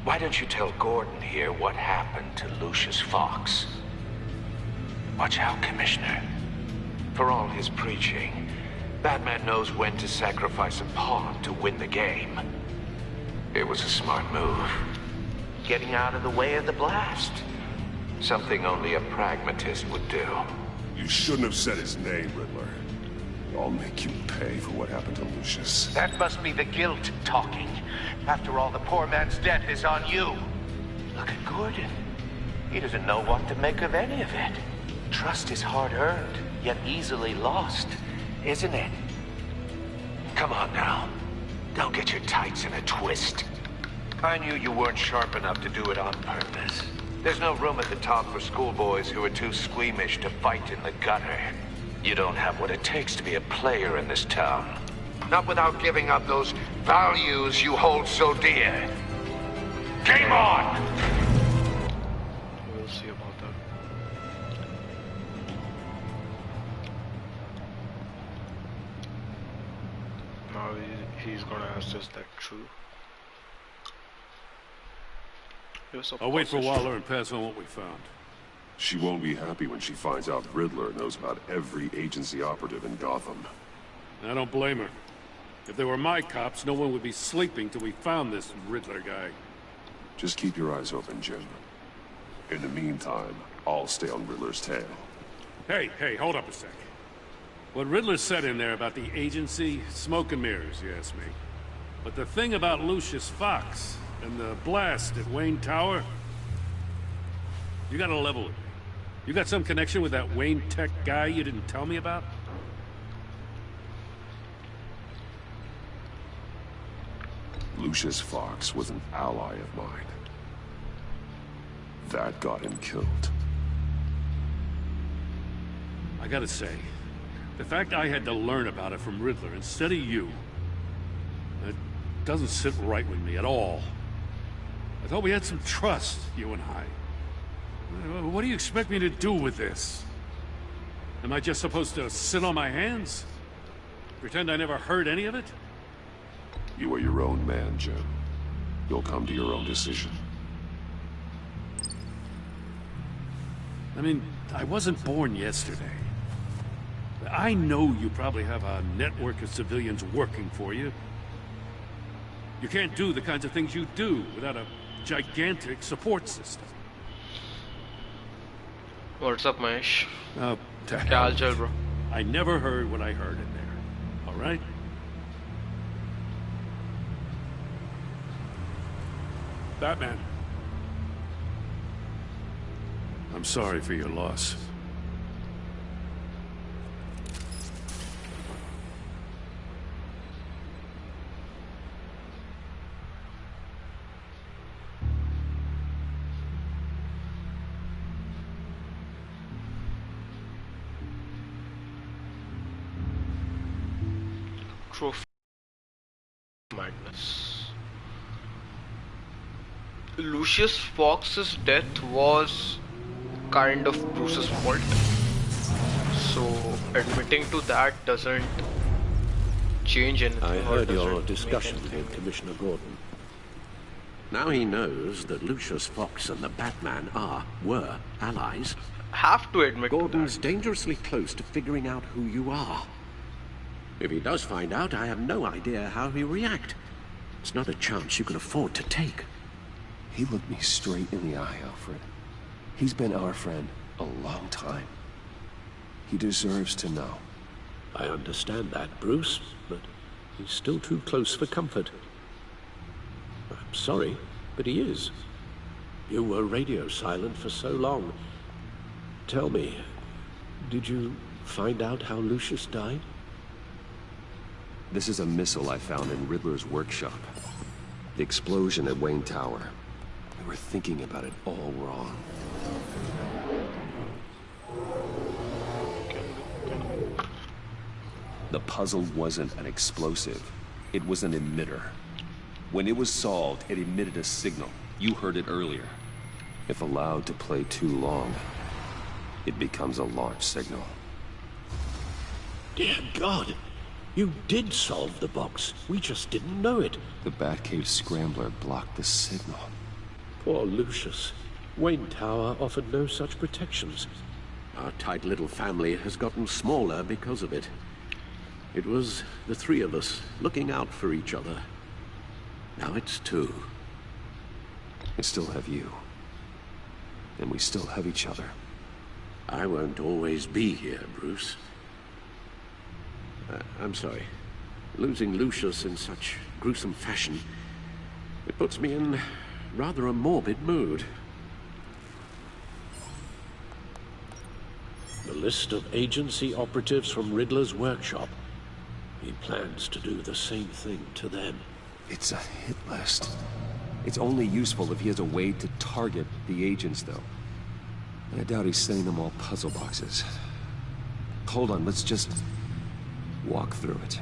Why don't you tell Gordon here what happened to Lucius Fox? Watch out, Commissioner. For all his preaching, Batman knows when to sacrifice a pawn to win the game. It was a smart move. Getting out of the way of the blast. Something only a pragmatist would do. You shouldn't have said his name, Riddler. I'll make you pay for what happened to Lucius. That must be the guilt talking. After all, the poor man's death is on you. Look at Gordon. He doesn't know what to make of any of it. Trust is hard-earned, yet easily lost, isn't it? Come on now. Don't get your tights in a twist. I knew you weren't sharp enough to do it on purpose. There's no room at the top for schoolboys who are too squeamish to fight in the gutter. You don't have what it takes to be a player in this town. Not without giving up those values you hold so dear. Game on! We'll see about that. Now he's gonna ask us that true. Yes, I'll wait for it's Waller and pass on what we found. She won't be happy when she finds out Riddler knows about every agency operative in Gotham. I don't blame her. If they were my cops, no one would be sleeping till we found this Riddler guy. Just keep your eyes open, Jim. In the meantime, I'll stay on Riddler's tail. Hey, hold up a sec. What Riddler said in there about the agency, smoke and mirrors, you ask me. But the thing about Lucius Fox and the blast at Wayne Tower, you gotta level it. You got some connection with that Wayne Tech guy you didn't tell me about? Lucius Fox was an ally of mine. That got him killed. I gotta say, the fact I had to learn about it from Riddler instead of you, doesn't sit right with me at all. I thought we had some trust, you and I. What do you expect me to do with this? Am I just supposed to sit on my hands? Pretend I never heard any of it? You are your own man, Jim. You'll come to your own decision. I mean, I wasn't born yesterday. I know you probably have a network of civilians working for you. You can't do the kinds of things you do without a gigantic support system. What's up, Mahesh? To Kya hell hall with चाल, you. bro? I never heard what I heard in there. All right? Batman. I'm sorry for your loss. Trophy madness. Lucius Fox's death was kind of Bruce's fault. So admitting to that doesn't change anything. I or heard your doesn't discussion make with anything. Commissioner Gordon. Now he knows that Lucius Fox and the Batman were allies. Have to admit Gordon's dangerously close to figuring out who you are. If he does find out, I have no idea how he'll react. It's not a chance you can afford to take. He looked me straight in the eye, Alfred. He's been our friend a long time. He deserves to know. I understand that, Bruce, but he's still too close for comfort. I'm sorry, but he is. You were radio silent for so long. Tell me, did you find out how Lucius died? This is a missile I found in Riddler's workshop. The explosion at Wayne Tower. We were thinking about it all wrong. The puzzle wasn't an explosive. It was an emitter. When it was solved, it emitted a signal. You heard it earlier. If allowed to play too long, it becomes a launch signal. Dear God! You did solve the box. We just didn't know it. The Batcave scrambler blocked the signal. Poor Lucius. Wayne Tower offered no such protections. Our tight little family has gotten smaller because of it. It was the three of us looking out for each other. Now it's two. I still have you. And we still have each other. I won't always be here, Bruce. I'm sorry. Losing Lucius in such gruesome fashion, it puts me in rather a morbid mood. The list of agency operatives from Riddler's workshop. He plans to do the same thing to them. It's a hit list. It's only useful if he has a way to target the agents, though. I doubt he's sending them all puzzle boxes. Hold on, let's just walk through it.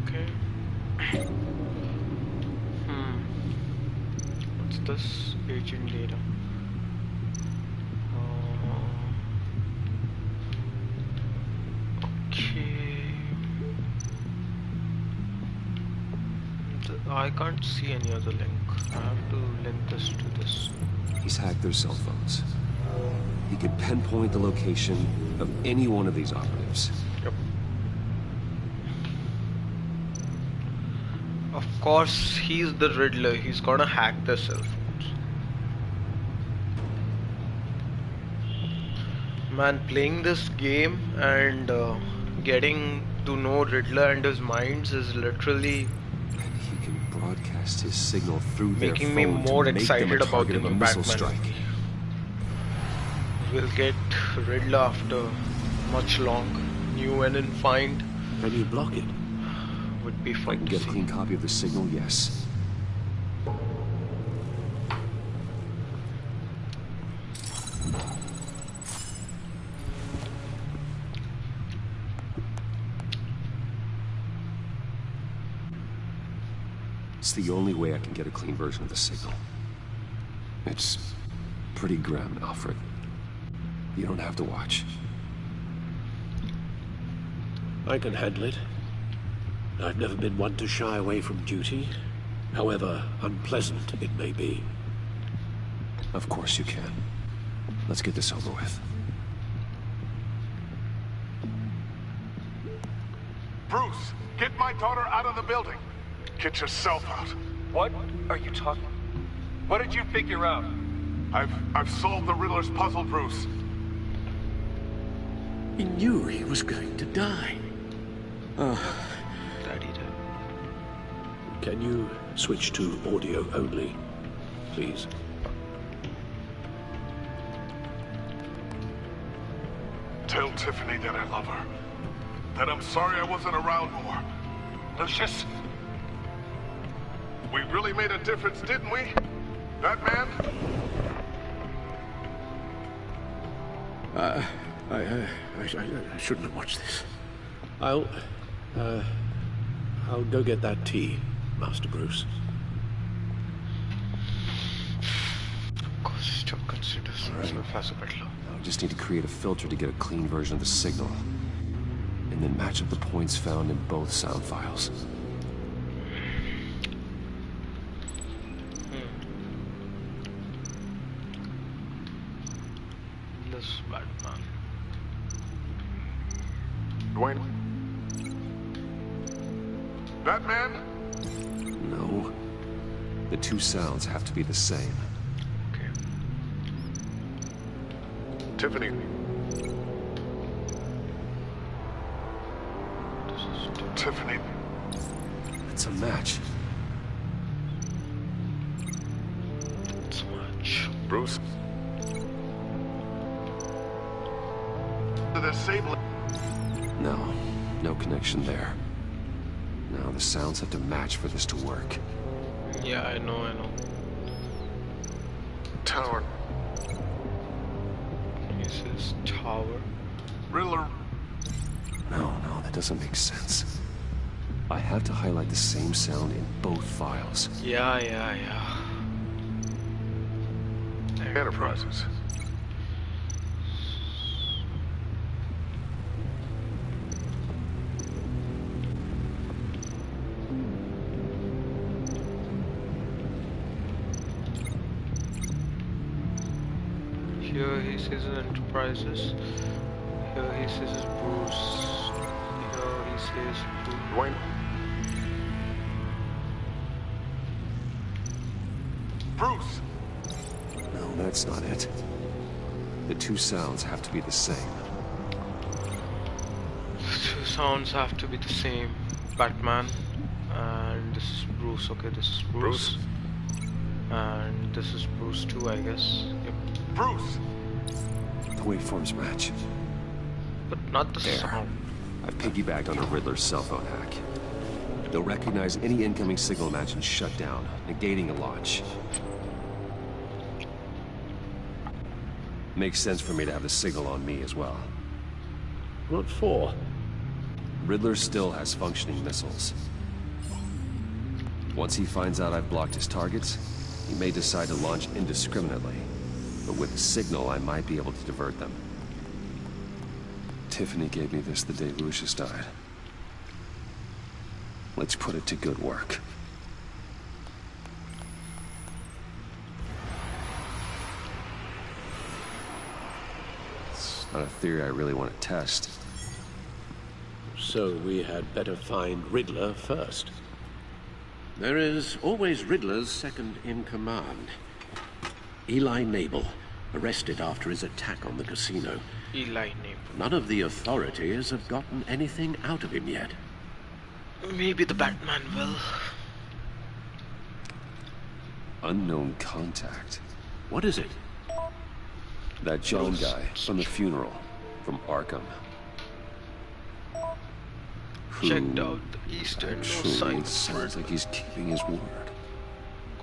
Okay. What's this? Agent data. Okay. I can't see any other link. I have to link this to this. He's hacked their cell phones. He could pinpoint the location of any one of these operatives. Yep. Of course, he's the Riddler. He's gonna hack their cell phones. Man, playing this game and getting to know Riddler and his minds is literally He can broadcast his signal through making their me phone more to make them excited a about target the of a new missile Batman strike. movie. We'll get Riddler after much long. New and find. Can you block it? Would be If I fun can to get a see. clean copy of the signal, yes. It's the only way I can get a clean version of the signal. It's pretty grim, Alfred. You don't have to watch. I can handle it. I've never been one to shy away from duty, however unpleasant it may be. Of course you can. Let's get this over with. Bruce, get my daughter out of the building. Get yourself out. What are you talking? What did you figure out? I've solved the Riddler's puzzle, Bruce. He knew he was going to die. Daddy died. Can you switch to audio only, please? Tell Tiffany that I love her. That I'm sorry I wasn't around more. Lucius? We really made a difference, didn't we? That man? I shouldn't have watched this. I'll go get that tea, Master Bruce. Of course, still considers himself as a butler. I just need to create a filter to get a clean version of the signal. And then match up the points found in both sound files. This Batman. Dwayne? That man? No. The two sounds have to be the same. Okay. Tiffany. This is Tiffany. It's a match. too much. Bruce? The same... No. No connection there. Now the sounds have to match for this to work. Yeah, I know. Tower. He says tower. Riddler. No, that doesn't make sense. I have to highlight the same sound in both files. Yeah. Enterprises. Here he says Enterprises. Here he says Bruce. Here he says Bruce. Dwayne. Bruce! No, that's not it. The two sounds have to be the same. The two sounds have to be the same. Batman. And this is Bruce. Okay, this is Bruce. And this is Bruce too, I guess. Yep. Bruce! The waveforms match. But not the There. sound. I've piggybacked on the Riddler's cell phone hack. They'll recognize any incoming signal match and shut down, negating a launch. Makes sense for me to have the signal on me as well. What for? Riddler still has functioning missiles. Once he finds out I've blocked his targets, he may decide to launch indiscriminately. But with a signal, I might be able to divert them. Tiffany gave me this the day Lucius died. Let's put it to good work. It's not a theory I really want to test. So we had better find Riddler first. There is always Riddler's second in command. Eli Nabel, arrested after his attack on the casino. Eli Nabel. None of the authorities have gotten anything out of him yet. Maybe the Batman will. Unknown contact. What is it? That John guy from the funeral, from Arkham. Who Checked out the Eastern, no actually signs. sounds like he's keeping his word.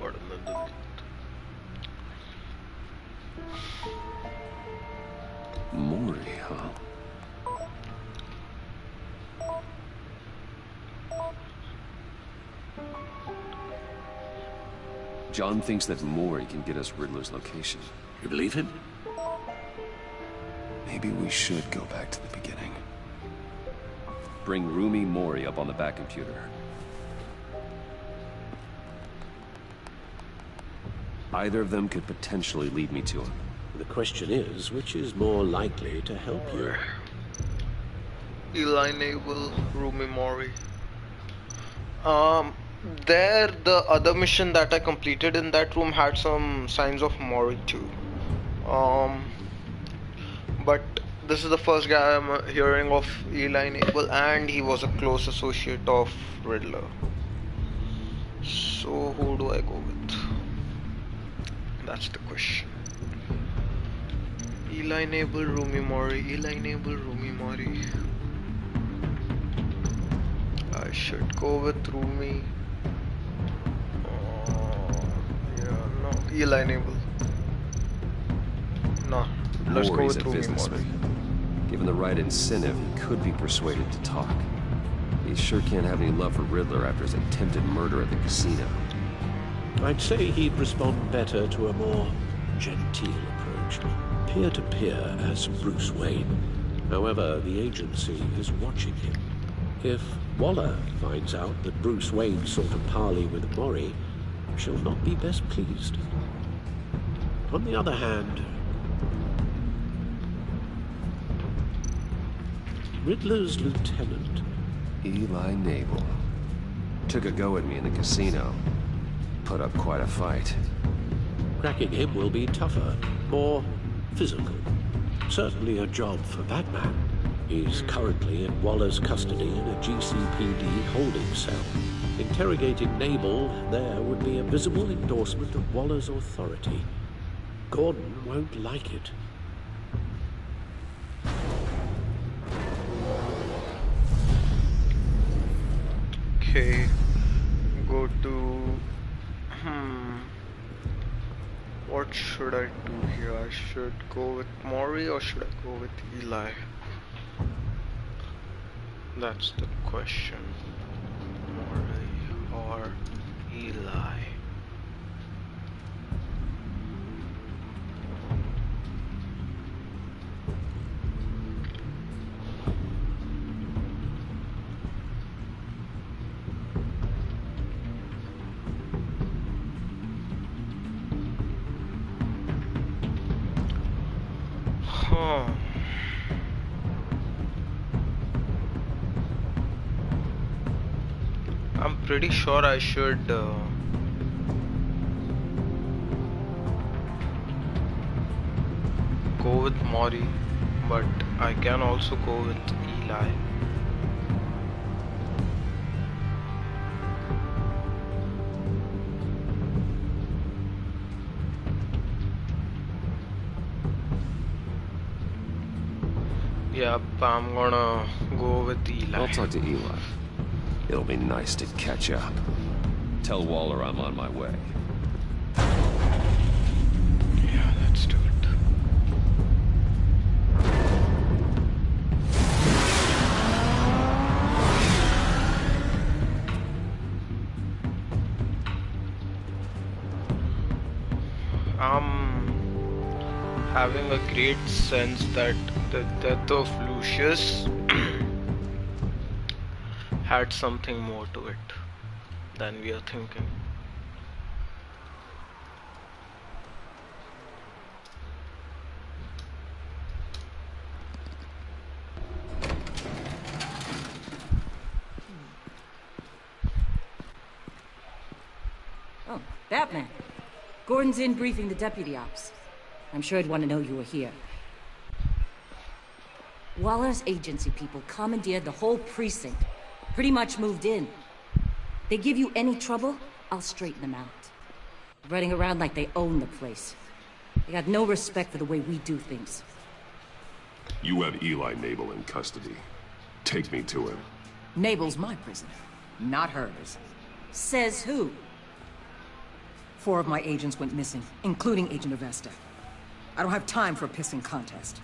Got another. Mori, huh? John thinks that Mori can get us Riddler's location. You believe him? Maybe we should go back to the beginning. Bring Rumi Mori up on the back computer. Either of them could potentially lead me to him. The question is, which is more likely to help you? Eli Navel, Rumi Mori. There, the other mission that I completed in that room had some signs of Mori too. But this is the first guy I'm hearing of Eli Navel, and he was a close associate of Riddler. So who do I go with? That's the question. Eli Navel, Rumi Mori. Eli Navel, Rumi Mori. I should go with Rumi. No, Eli Navel. No, let's go Mori's with a Rumi Mori. businessman. Given the right incentive, he could be persuaded to talk. He sure can't have any love for Riddler after his attempted murder at the casino. I'd say he'd respond better to a more genteel approach. Peer-to-peer as Bruce Wayne. However, the agency is watching him. If Waller finds out that Bruce Wayne sought a parley with Mori, she'll not be best pleased. On the other hand, Riddler's lieutenant, Eli Navel. Took a go at me in the casino. Put up quite a fight. cracking him will be tougher, more physical. Certainly a job for Batman. He's currently in Waller's custody in a GCPD holding cell. Interrogating Navel there would be a visible endorsement of Waller's authority. Gordon won't like it. Okay, go to... What should I do here? I should go with Mori or should I go with Eli? That's the question. Mori or Eli? I'm pretty sure I should go with Mori, but I can also go with Eli. Yep, I'm gonna go with Eli. I'll talk to Eli. It'll be nice to catch up. Tell Waller I'm on my way. Yeah, let's do it. I'm having a great sense that the death of Lucius had something more to it than we are thinking. Oh, Batman. Gordon's in briefing the deputy ops. I'm sure he'd want to know you were here. Waller's agency people commandeered the whole precinct. Pretty much moved in. They give you any trouble, I'll straighten them out. Running around like they own the place. They got no respect for the way we do things. You have Eli Navel in custody. Take me to him. Navel's my prisoner, not hers. Says who? 4 of my agents went missing, including Agent Avesta. I don't have time for a pissing contest.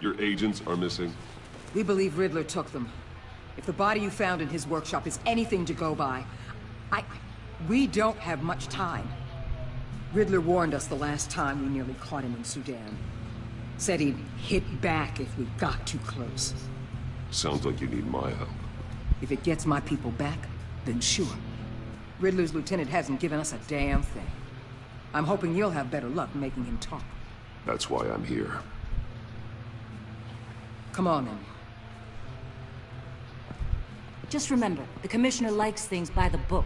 Your agents are missing? We believe Riddler took them. If the body you found in his workshop is anything to go by, we don't have much time. Riddler warned us the last time we nearly caught him in Sudan. Said he'd hit back if we got too close. Sounds like you need my help. If it gets my people back, then sure. Riddler's lieutenant hasn't given us a damn thing. I'm hoping you'll have better luck making him talk. That's why I'm here. Come on, then. Just remember, the Commissioner likes things by the book.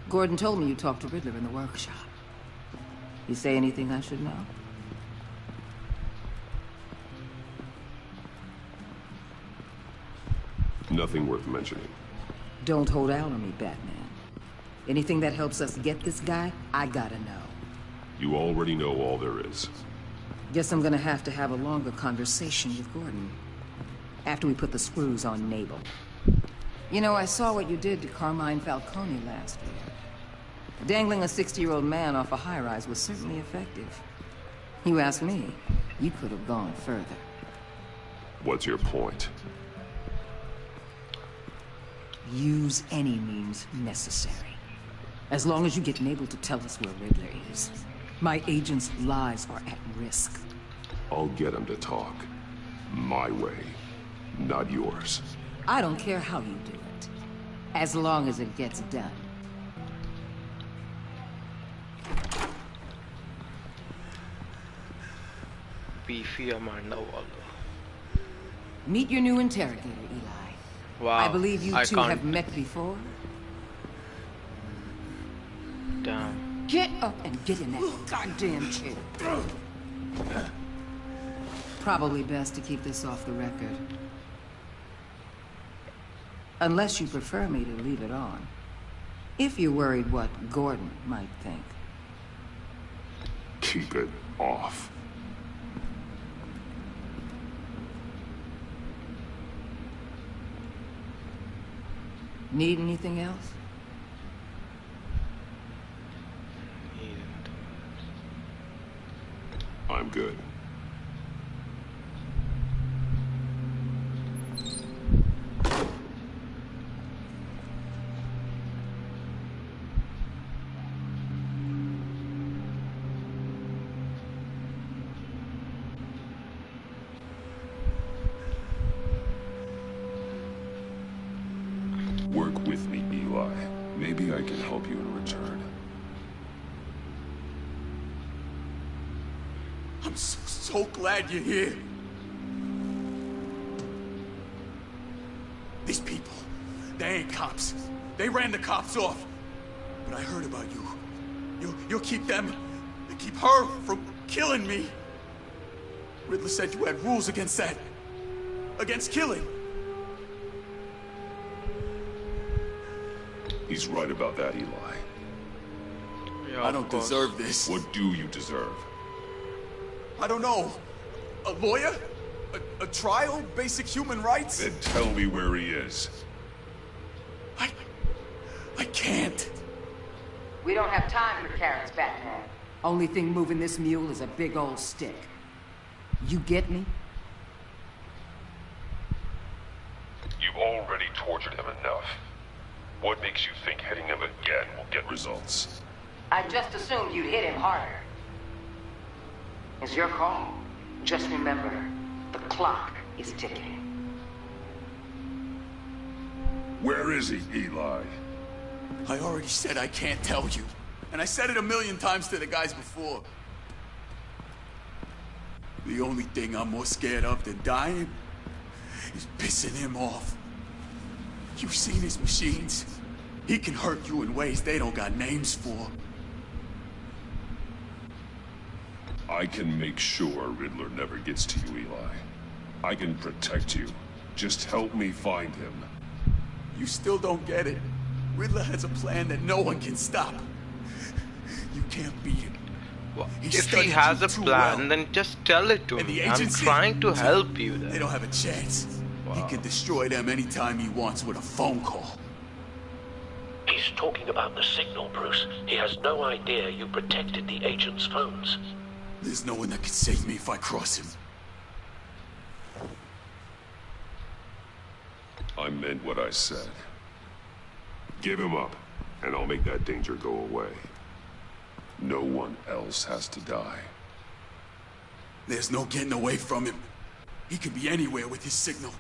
Gordon told me you talked to Riddler in the workshop. You say anything I should know? Nothing worth mentioning. Don't hold out on me, Batman. Anything that helps us get this guy, I gotta know. You already know all there is. Guess I'm gonna have to have a longer conversation with Gordon. After we put the screws on Nabel. You know, I saw what you did to Carmine Falcone last year. Dangling a 60-year-old man off a high-rise was certainly effective. You ask me, you could have gone further. What's your point? Use any means necessary. As long as you get Nabel to tell us where Riddler is. My agent's lives are at risk. I'll get him to talk. My way, not yours. I don't care how you do it. As long as it gets done. Beefy Amanda Waller. Meet your new interrogator, Eli. Wow. I believe you two can't. have met before. Damn. Get up and get in that goddamn chair. Probably best to keep this off the record. Unless you prefer me to leave it on. If you're worried what Gordon might think. Keep it off. Need anything else? I'm good. Work with me, Eli. Maybe I can help you in return. I'm so glad you're here. These people, they ain't cops. They ran the cops off. But I heard about you. You'll keep them, keep her from killing me. Riddler said you had rules against that. Against killing. He's right about that, Eli. Yeah, I don't deserve this. What do you deserve? I don't know. A lawyer? A trial? Basic human rights? Then tell me where he is. I can't. We don't have time for carrots, Batman. Only thing moving this mule is a big old stick. You get me? You've already tortured him enough. What makes you think hitting him again will get results? I just assumed you'd hit him harder. It's your call. Just remember, the clock is ticking. Where is he, Eli? I already said I can't tell you. And I said it 1,000,000 times to the guys before. The only thing I'm more scared of than dying is pissing him off. You've seen his machines. He can hurt you in ways they don't got names for. I can make sure Riddler never gets to you, Eli. I can protect you. Just help me find him. You still don't get it. Riddler has a plan that no one can stop. You can't beat him. Well, if he has a plan, then just tell it to me. I'm trying to help you there. They don't have a chance. Wow. He can destroy them anytime he wants with a phone call. He's talking about the signal, Bruce. He has no idea you protected the agent's phones. There's no one that can save me if I cross him. I meant what I said. Give him up. and I'll make that danger go away. No one else has to die. There's no getting away from him. He could be anywhere with his signal.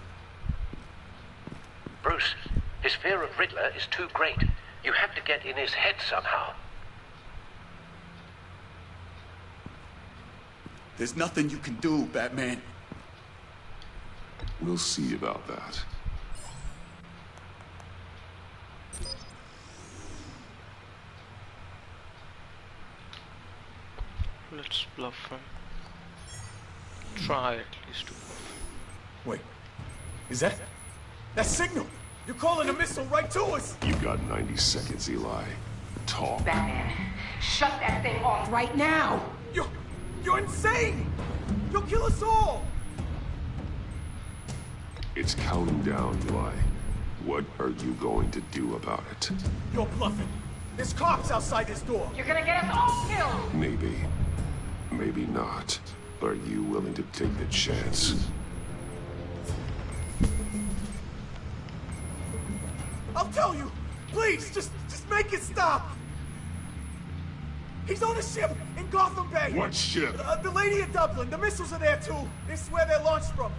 Bruce, his fear of Riddler is too great. You have to get in his head somehow. There's nothing you can do, Batman. We'll see about that. Let's bluff him. Try at least to bluff. Wait, is that signal? You're calling a missile right to us! You've got 90 seconds, Eli. Talk. Batman, shut that thing off right now! You're insane! You'll kill us all! It's counting down, Eli. What are you going to do about it? You're bluffing. There's cops outside this door. You're gonna get us all killed! Maybe. Maybe not. Are you willing to take the chance? I'll tell you! Please, just make it stop! He's on a ship in Gotham Bay! What ship? The Lady of Dublin. The missiles are there, too. This is where they're launched from.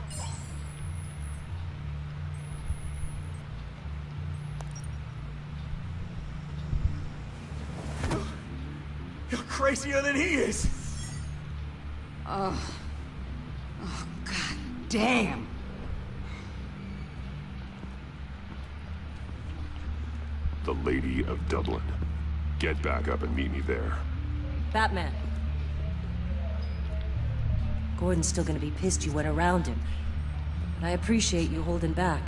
You're crazier than he is! Oh, God damn! The Lady of Dublin. Get back up and meet me there. Batman. Gordon's still gonna be pissed you went around him. But I appreciate you holding back.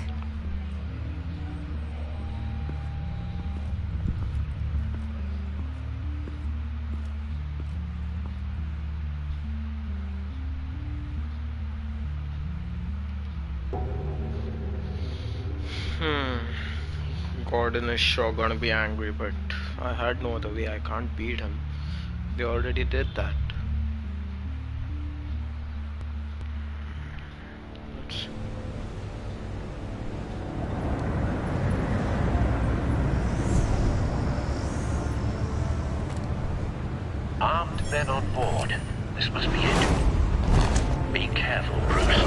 Gordon is sure gonna be angry, but I had no other way. I can't beat him. They already did that. Let's see. Armed men on board. This must be it. Be careful, Bruce.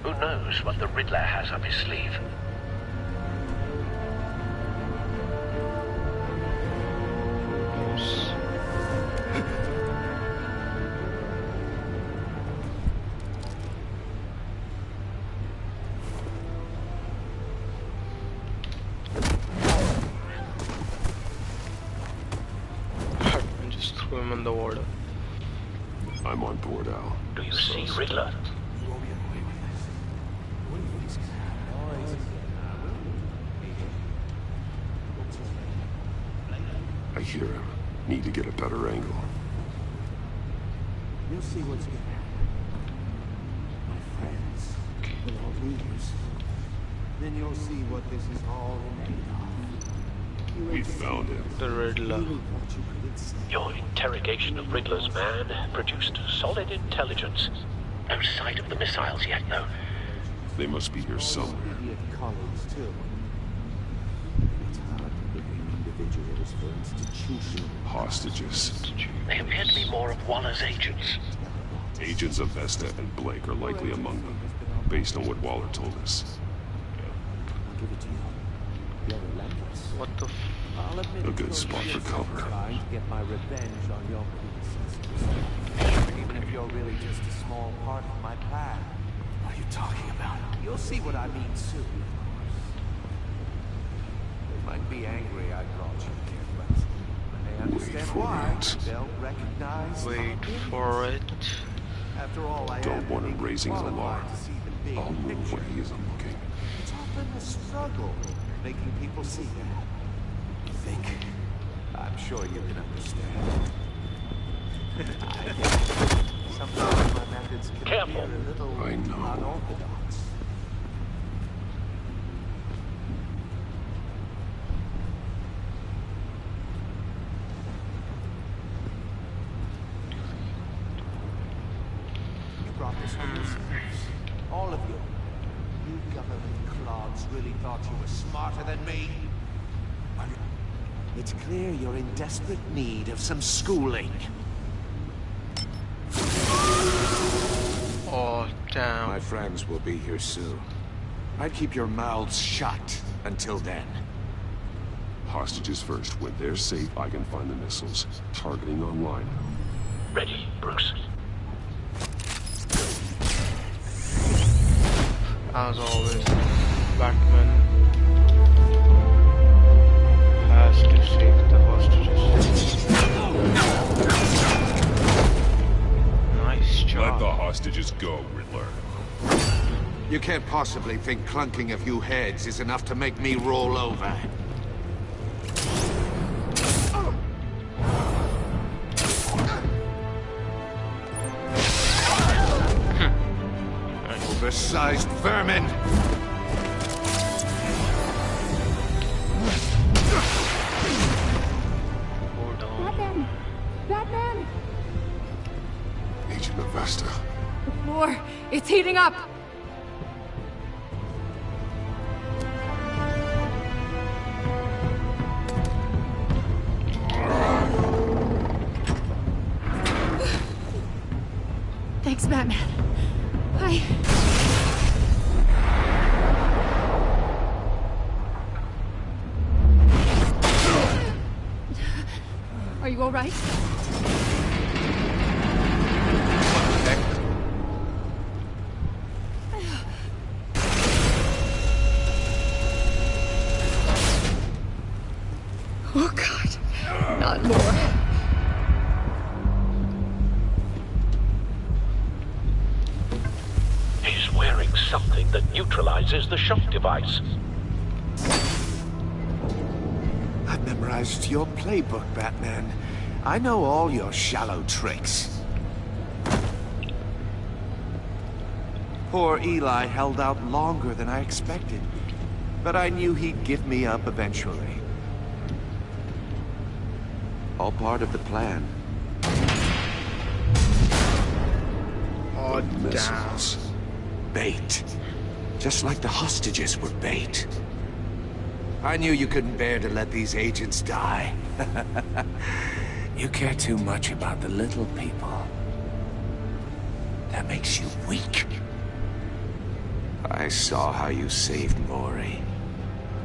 Who knows what the Riddler has up his sleeve? Swim in the water. I'm on board, Al. Do you see Riddler? I hear him. Need to get a better angle. You'll see what's gonna happen. My friends, we'll all lose. Then you'll see what this is all made of. We found him. The Riddler. Your interrogation of Riddler's man produced solid intelligence. No sight of the missiles yet, though. They must be here somewhere. Idiot colleagues, too. It's hard to blame individuals for institutional Hostages. They appear to be more of Waller's agents. Agents of Vesta and Blake are likely among them, based on what Waller told us. I'll give it to you. You're relentless. What the f... A good spot for cover. Trying to get my revenge on your predecessors. Even if you're really just a small part of my plan. What are you talking about? You'll see what I mean soon, of course. They might be angry I brought you here, but when they understand why, they'll recognize... Wait for it. After all, I Don't want him raising his alarm. to see the big I'll move picture. when he isn't looking. It's often a struggle making people see that. You think? I'm sure you can understand. I guess sometimes my methods can be a little I know. unorthodox. You brought this on yourselves. All of you. You government clods really thought you were smarter than me? It's clear you're in desperate need of some schooling. Oh, damn. My friends will be here soon. I'd keep your mouths shut until then. Hostages first. When they're safe, I can find the missiles. Targeting online. Ready, Bruce. As always, Batman has to save the hostages. Nice job. Let the hostages go, Riddler. You can't possibly think clunking a few heads is enough to make me roll over. Oversized vermin! Batman! Batman! Agent Avesta. The floor, it's heating up! Thanks, Batman. Are you all right? Oh, God. Not more. He's wearing something that neutralizes the shock device. I've memorized your playbook, Batman. I know all your shallow tricks. Poor Eli held out longer than I expected, but I knew he'd give me up eventually. All part of the plan. Oh, Missiles. Bait. Just like the hostages were bait. I knew you couldn't bear to let these agents die. You care too much about the little people. That makes you weak. I saw how you saved Maury.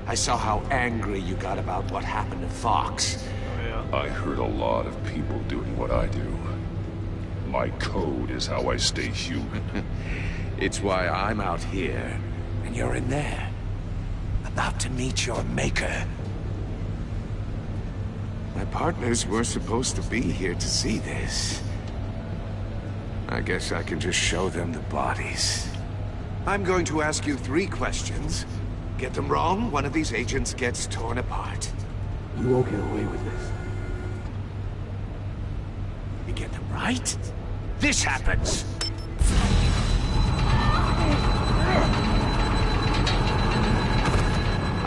I saw how angry you got about what happened to Fox. I heard a lot of people doing what I do. My code is how I stay human. It's why I'm out here, and you're in there. About to meet your maker. My partners were supposed to be here to see this. I guess I can just show them the bodies. I'm going to ask you 3 questions. Get them wrong, one of these agents gets torn apart. You won't get away with this. You get them right, this happens.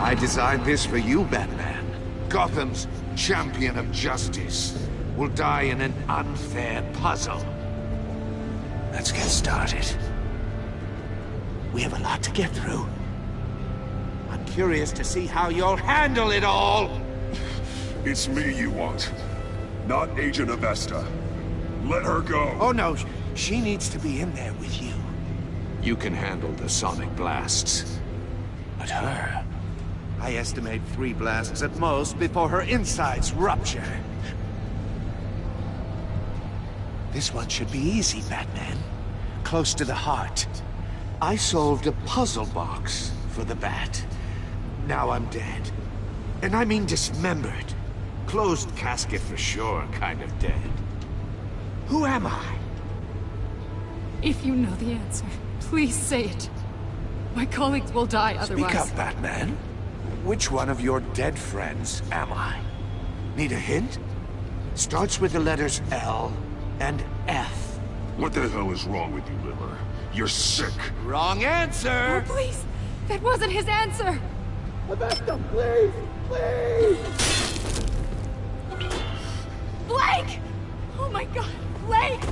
I designed this for you, Batman. Gotham's champion of justice will die in an unfair puzzle. Let's get started. We have a lot to get through. I'm curious to see how you'll handle it all. It's me you want, not Agent Avesta. Let her go. Oh no, she needs to be in there with you. You can handle the sonic blasts. But her... I estimate 3 blasts at most before her insides rupture. This one should be easy, Batman. Close to the heart. I solved a puzzle box for the Bat. Now I'm dead. And I mean dismembered. Closed casket for sure, kind of dead. Who am I? If you know the answer, please say it. My colleagues will die otherwise. Speak up, Batman. Which one of your dead friends am I? Need a hint? Starts with the letters L and F. What the hell is wrong with you, Riddler? You're sick. Wrong answer! Oh, please! That wasn't his answer! Avesta, please! Please! Blake! Oh my god, Blake!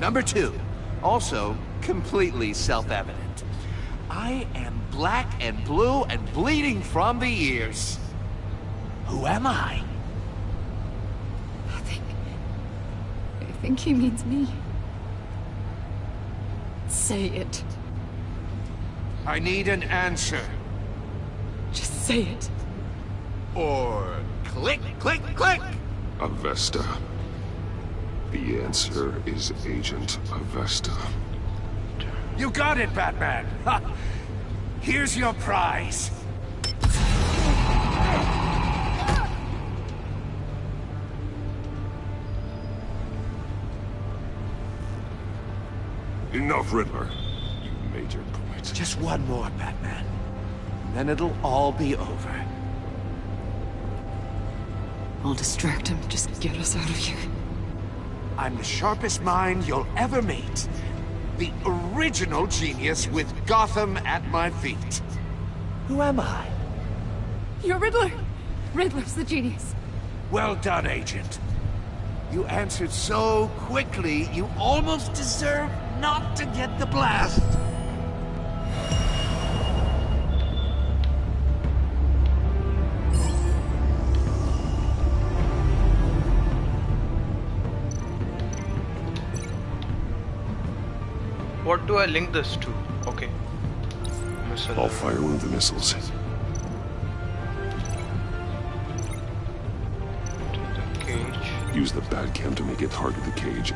Number 2. Also, completely self-evident. I am black and blue and bleeding from the ears. Who am I? I think he means me. Say it. I need an answer. Just say it. Or click, click, click! Avesta. The answer is Agent Avesta. You got it, Batman! Ha. Here's your prize. Enough, Riddler. You made your point. Just one more, Batman. And then it'll all be over. I'll distract him. Just get us out of here. I'm the sharpest mind you'll ever meet. The original genius with Gotham at my feet. Who am I? You're Riddler. Riddler's the genius. Well done, Agent. You answered so quickly, you almost deserve not to get the blast. What do I link this to? Okay. Missile. I'll fire one of the missiles. To the cage. Use the Batcam to make it target the cage.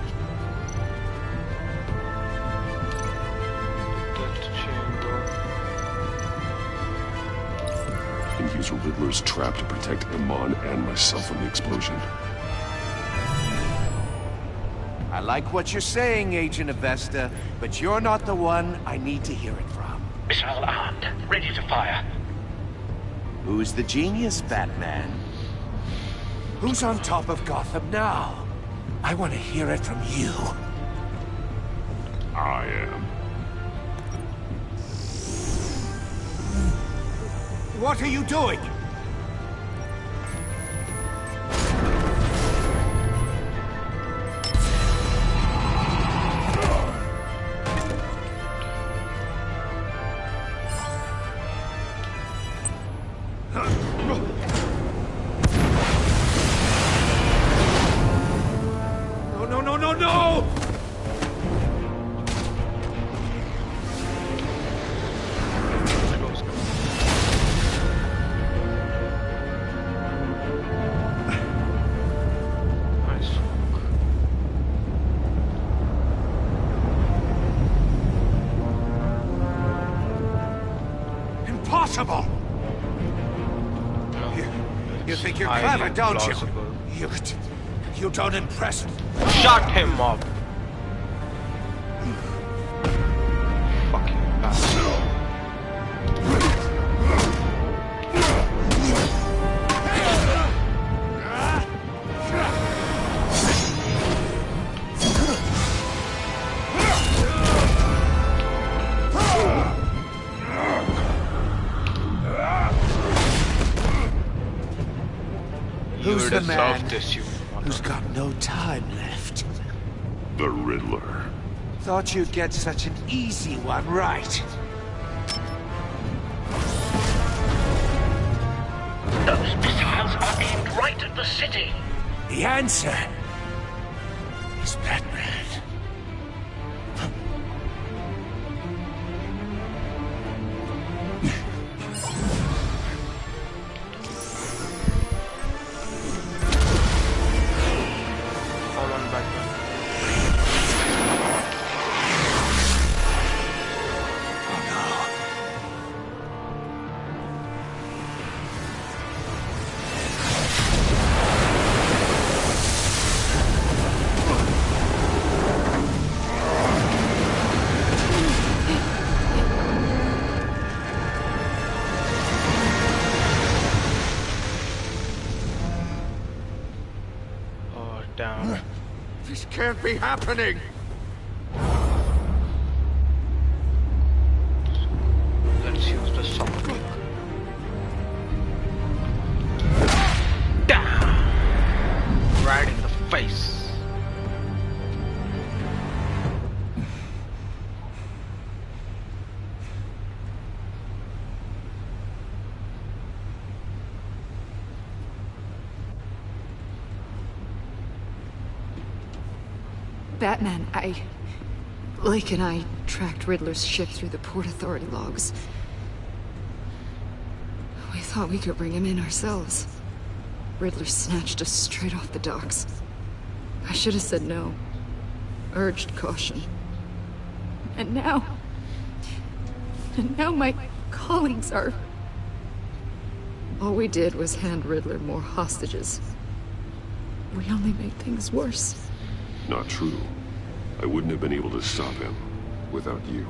Death chamber. And use Riddler's trap to protect Iman and myself from the explosion. I like what you're saying, Agent Avesta, but you're not the one I need to hear it from. Missile armed, ready to fire. Who's the genius, Batman? Who's on top of Gotham now? I want to hear it from you. I am. What are you doing? Impossible! You think you're clever, don't you? You don't impress me. Shut him up! Fucking bastard. Who's the man this, who's got no time left? The Riddler. Thought you'd get such an easy one right. Those missiles are aimed right at the city. The answer is Batman. Down. This can't be happening! Let's use the software. Down! Right in the face. Batman, Blake and I tracked Riddler's ship through the Port Authority logs. We thought we could bring him in ourselves. Riddler snatched us straight off the docks. I should have said no. Urged caution. And now my callings are... All we did was hand Riddler more hostages. We only made things worse. Not true. I wouldn't have been able to stop him without you.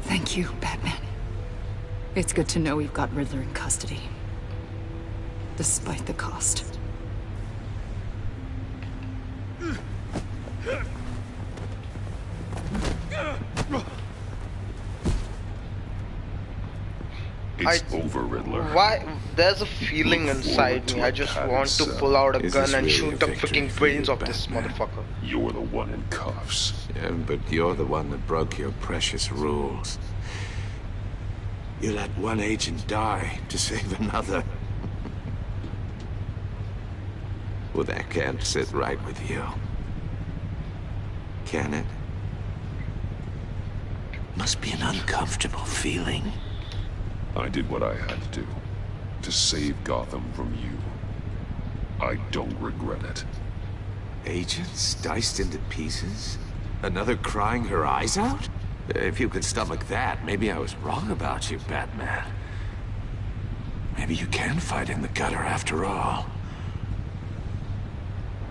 Thank you, Batman. It's good to know we've got Riddler in custody. Despite the cost. It's over, Riddler. Why? There's a feeling inside me. I just want to pull out a gun and shoot the freaking brains off this motherfucker. You're the one in cuffs. Yeah, but you're the one that broke your precious rules. You let one agent die to save another. Well, that can't sit right with you. Can it? Must be an uncomfortable feeling. I did what I had to do. To save Gotham from you. I don't regret it. Agents diced into pieces? Another crying her eyes out? If you could stomach that, maybe I was wrong about you, Batman. Maybe you can fight in the gutter after all.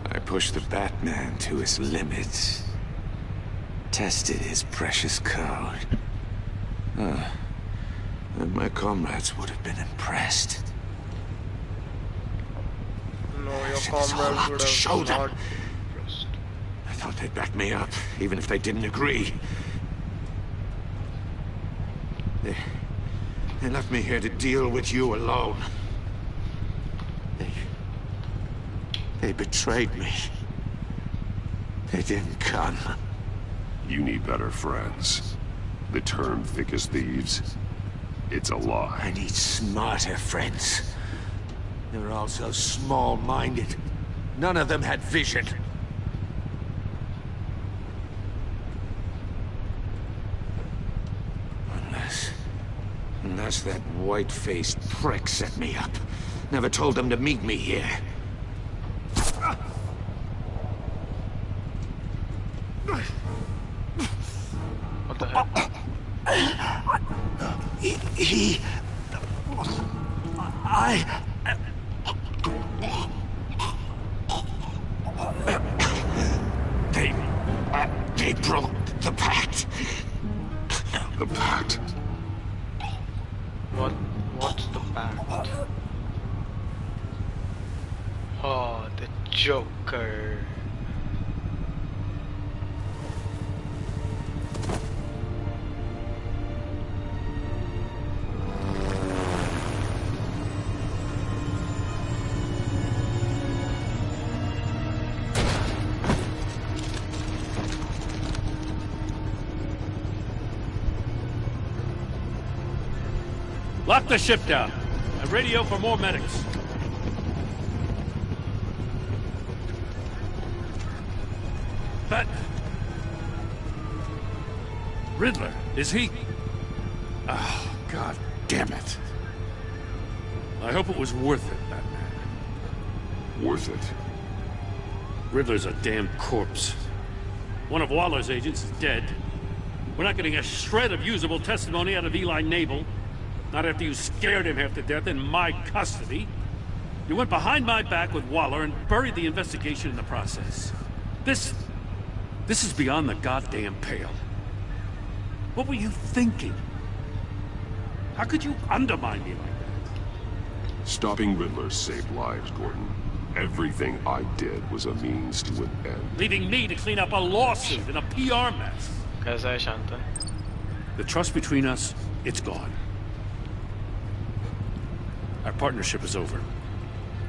I pushed the Batman to his limits. Tested his precious code. And my comrades would have been impressed. No, your comrades comrades would show have them. not impressed. I thought they'd back me up, even if they didn't agree. They left me here to deal with you alone. They betrayed me. They didn't come. You need better friends. The term thick as thieves, it's a lie. I need smarter friends. They're all so small-minded. None of them had vision. Unless that white-faced prick set me up. Never told them to meet me here. What the hell? They broke the pact. The pact? What's the pact? Oh, the Joker. Lock the ship down and radio for more medics. But Riddler, is he? Oh, God damn it. I hope it was worth it, Batman. Worth it? Riddler's a damn corpse. One of Waller's agents is dead. We're not getting a shred of usable testimony out of Eli Nabel. Not after you scared him half to death in my custody. You went behind my back with Waller and buried the investigation in the process. This is beyond the goddamn pale. What were you thinking? How could you undermine me like that? Stopping Riddler saved lives, Gordon. Everything I did was a means to an end. Leaving me to clean up a lawsuit and a PR mess. Kaisa hai Shantanu? The trust between us, it's gone. Our partnership is over.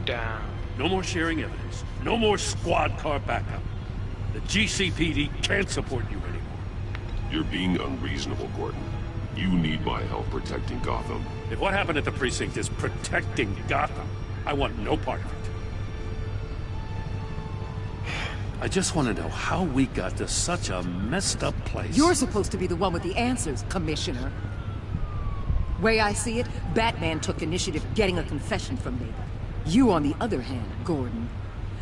Damn. No more sharing evidence. No more squad car backup. The GCPD can't support you anymore. You're being unreasonable, Gordon. You need my help protecting Gotham. If what happened at the precinct is protecting Gotham, I want no part of it. I just want to know how we got to such a messed up place. You're supposed to be the one with the answers, Commissioner. Way I see it, Batman took initiative getting a confession from Nate. You, on the other hand, Gordon,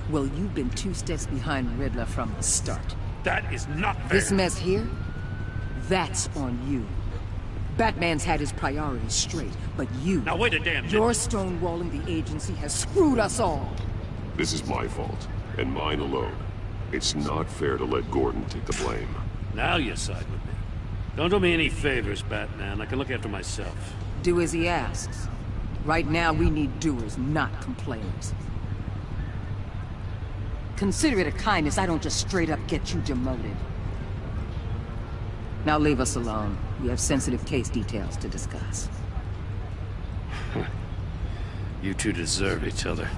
well, you've been 2 steps behind Riddler from the start. That is not fair. This mess here, that's on you. Batman's had his priorities straight, but you... Now wait a damn minute. Your stonewalling the agency has screwed us all. This is my fault, and mine alone. It's not fair to let Gordon take the blame. Now you side with me. Don't do me any favors, Batman. I can look after myself. Do as he asks. Right now, we need doers, not complainers. Consider it a kindness I don't just straight up get you demoted. Now leave us alone. We have sensitive case details to discuss. You two deserve each other.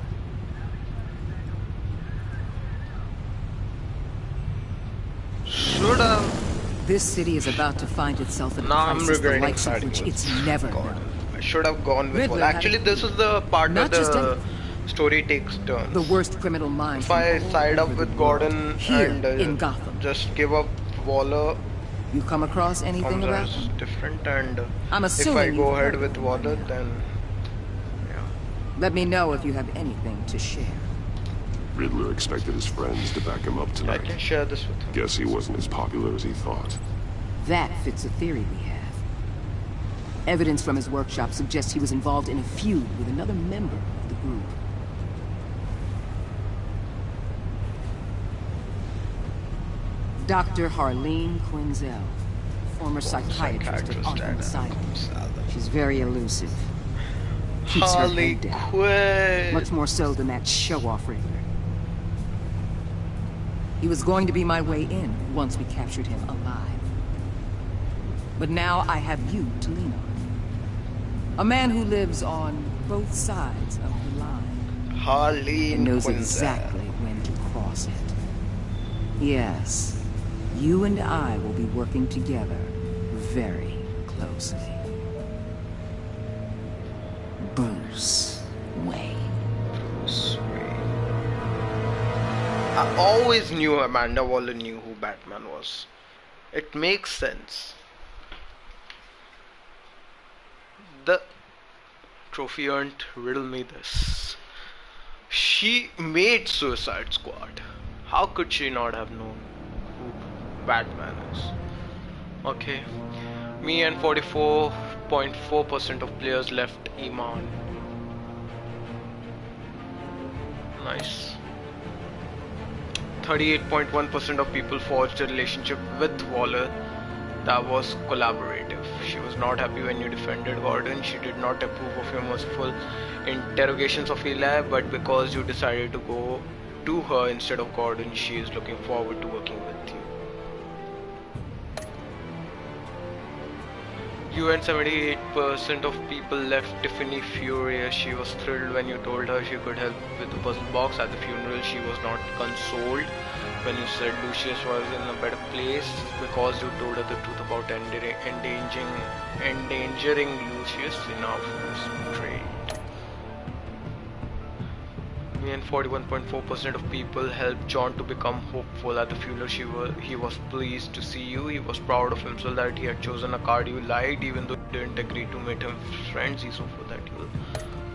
Should have. This city is about to find itself in a Now I'm crisis the regretting likes of siding which with it's never known. I should have gone with Riddler Wall. had Actually, a- this is the part where Not just the story takes turns. The worst criminal minds. If I side up with Gordon Here, and in Gotham. just give up Waller, You come across anything about is them? different. And I'm if I assuming go you've ahead heard with Waller, then Let me know if you have anything to share. Riddler expected his friends to back him up I tonight. can share this with him. Guess he wasn't as popular as he thought. That fits a theory we have. Evidence from his workshop suggests he was involved in a feud with another member of the group. Dr. Harleen Quinzel, former psychiatrist at Arkham Asylum. She's very elusive. Keeps her Harley head down. Quinn. Much more so than that show-off Riddler. He was going to be my way in once we captured him alive. But now I have you to lean on. A man who lives on both sides of the line. Harleen And knows Quinzel. exactly when to cross it. Yes, you and I will be working together very closely. Bruce Wayne. Bruce Wayne. I always knew Amanda Waller knew who Batman was. It makes sense. The trophy earned riddle me this. She made Suicide Squad. How could she not have known who Batman is? Okay. Me and 44.4% of players left Iman. Nice. 38.1% of people forged a relationship with Waller that was collaborative. She was not happy when you defended Gordon. She did not approve of your merciful interrogations of Eli, but because you decided to go to her instead of Gordon, she is looking forward to working with you. You and 78% of people left Tiffany furious. She was thrilled when you told her she could help with the puzzle box. At the funeral, she was not consoled when you said Lucius was in a better place because you told her the truth about endangering Lucius. Enough was betrayed. Me and 41.4% of people helped John to become hopeful. At the funeral, he was pleased to see you. He was proud of himself that he had chosen a card you liked, even though you didn't agree to meet him friends. He's hopeful that you'll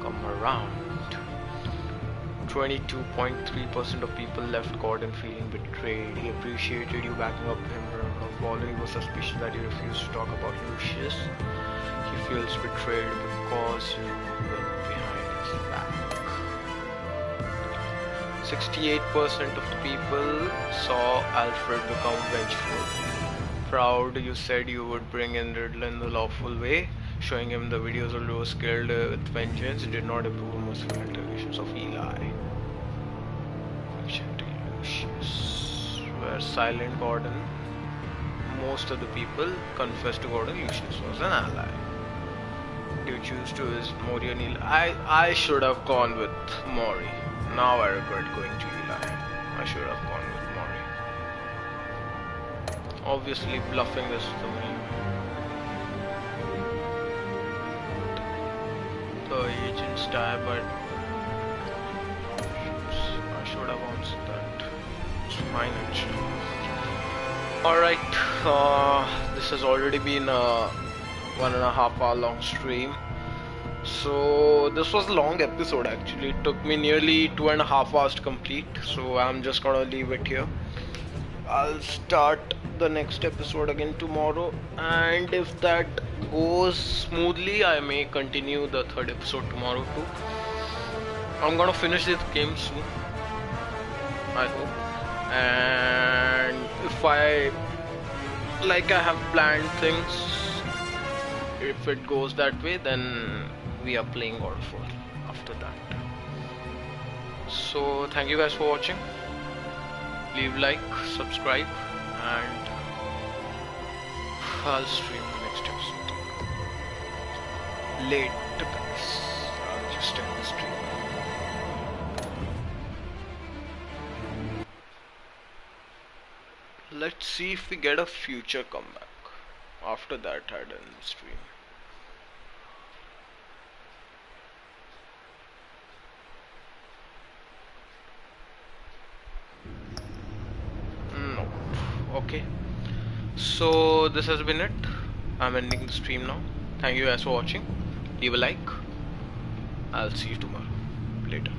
come around. 22.3% of people left Gordon feeling betrayed. He appreciated you backing up him. Waller, he was suspicious that you refused to talk about Lucius. He feels betrayed because you went behind his back. 68% of the people saw Alfred become vengeful. Proud, you said you would bring in Riddler in the lawful way. Showing him the videos of Lewis killed with vengeance did not approve of merciful interrogations of Eli. Fiction to Lucius. Where silent Gordon. Most of the people confessed to Gordon Lucius was an ally. Do you choose to visit Mori and Eli? I should have gone with Mori. Now I regret going to Eli. I should have gone with Mori. Obviously bluffing is the main. The agents die, but I should have answered that. fine actually. Alright, this has already been a 1.5 hour long stream. So this was a long episode actually. It took me nearly 2.5 hours to complete. So I'm just gonna leave it here. I'll start the next episode again tomorrow, and if that goes smoothly, I may continue the third episode tomorrow too. I'm gonna finish this game soon, I hope. And if I have planned things, if it goes that way, then we are playing God of War after that. So thank you guys for watching. Leave like, subscribe, and I'll stream the next episode. Later guys. I'll just end the stream. Let's see if we get a future comeback. After that, I'd end the stream. No. Okay. So this has been it. I'm ending the stream now. Thank you guys for watching. Leave a like. I'll see you tomorrow. Later.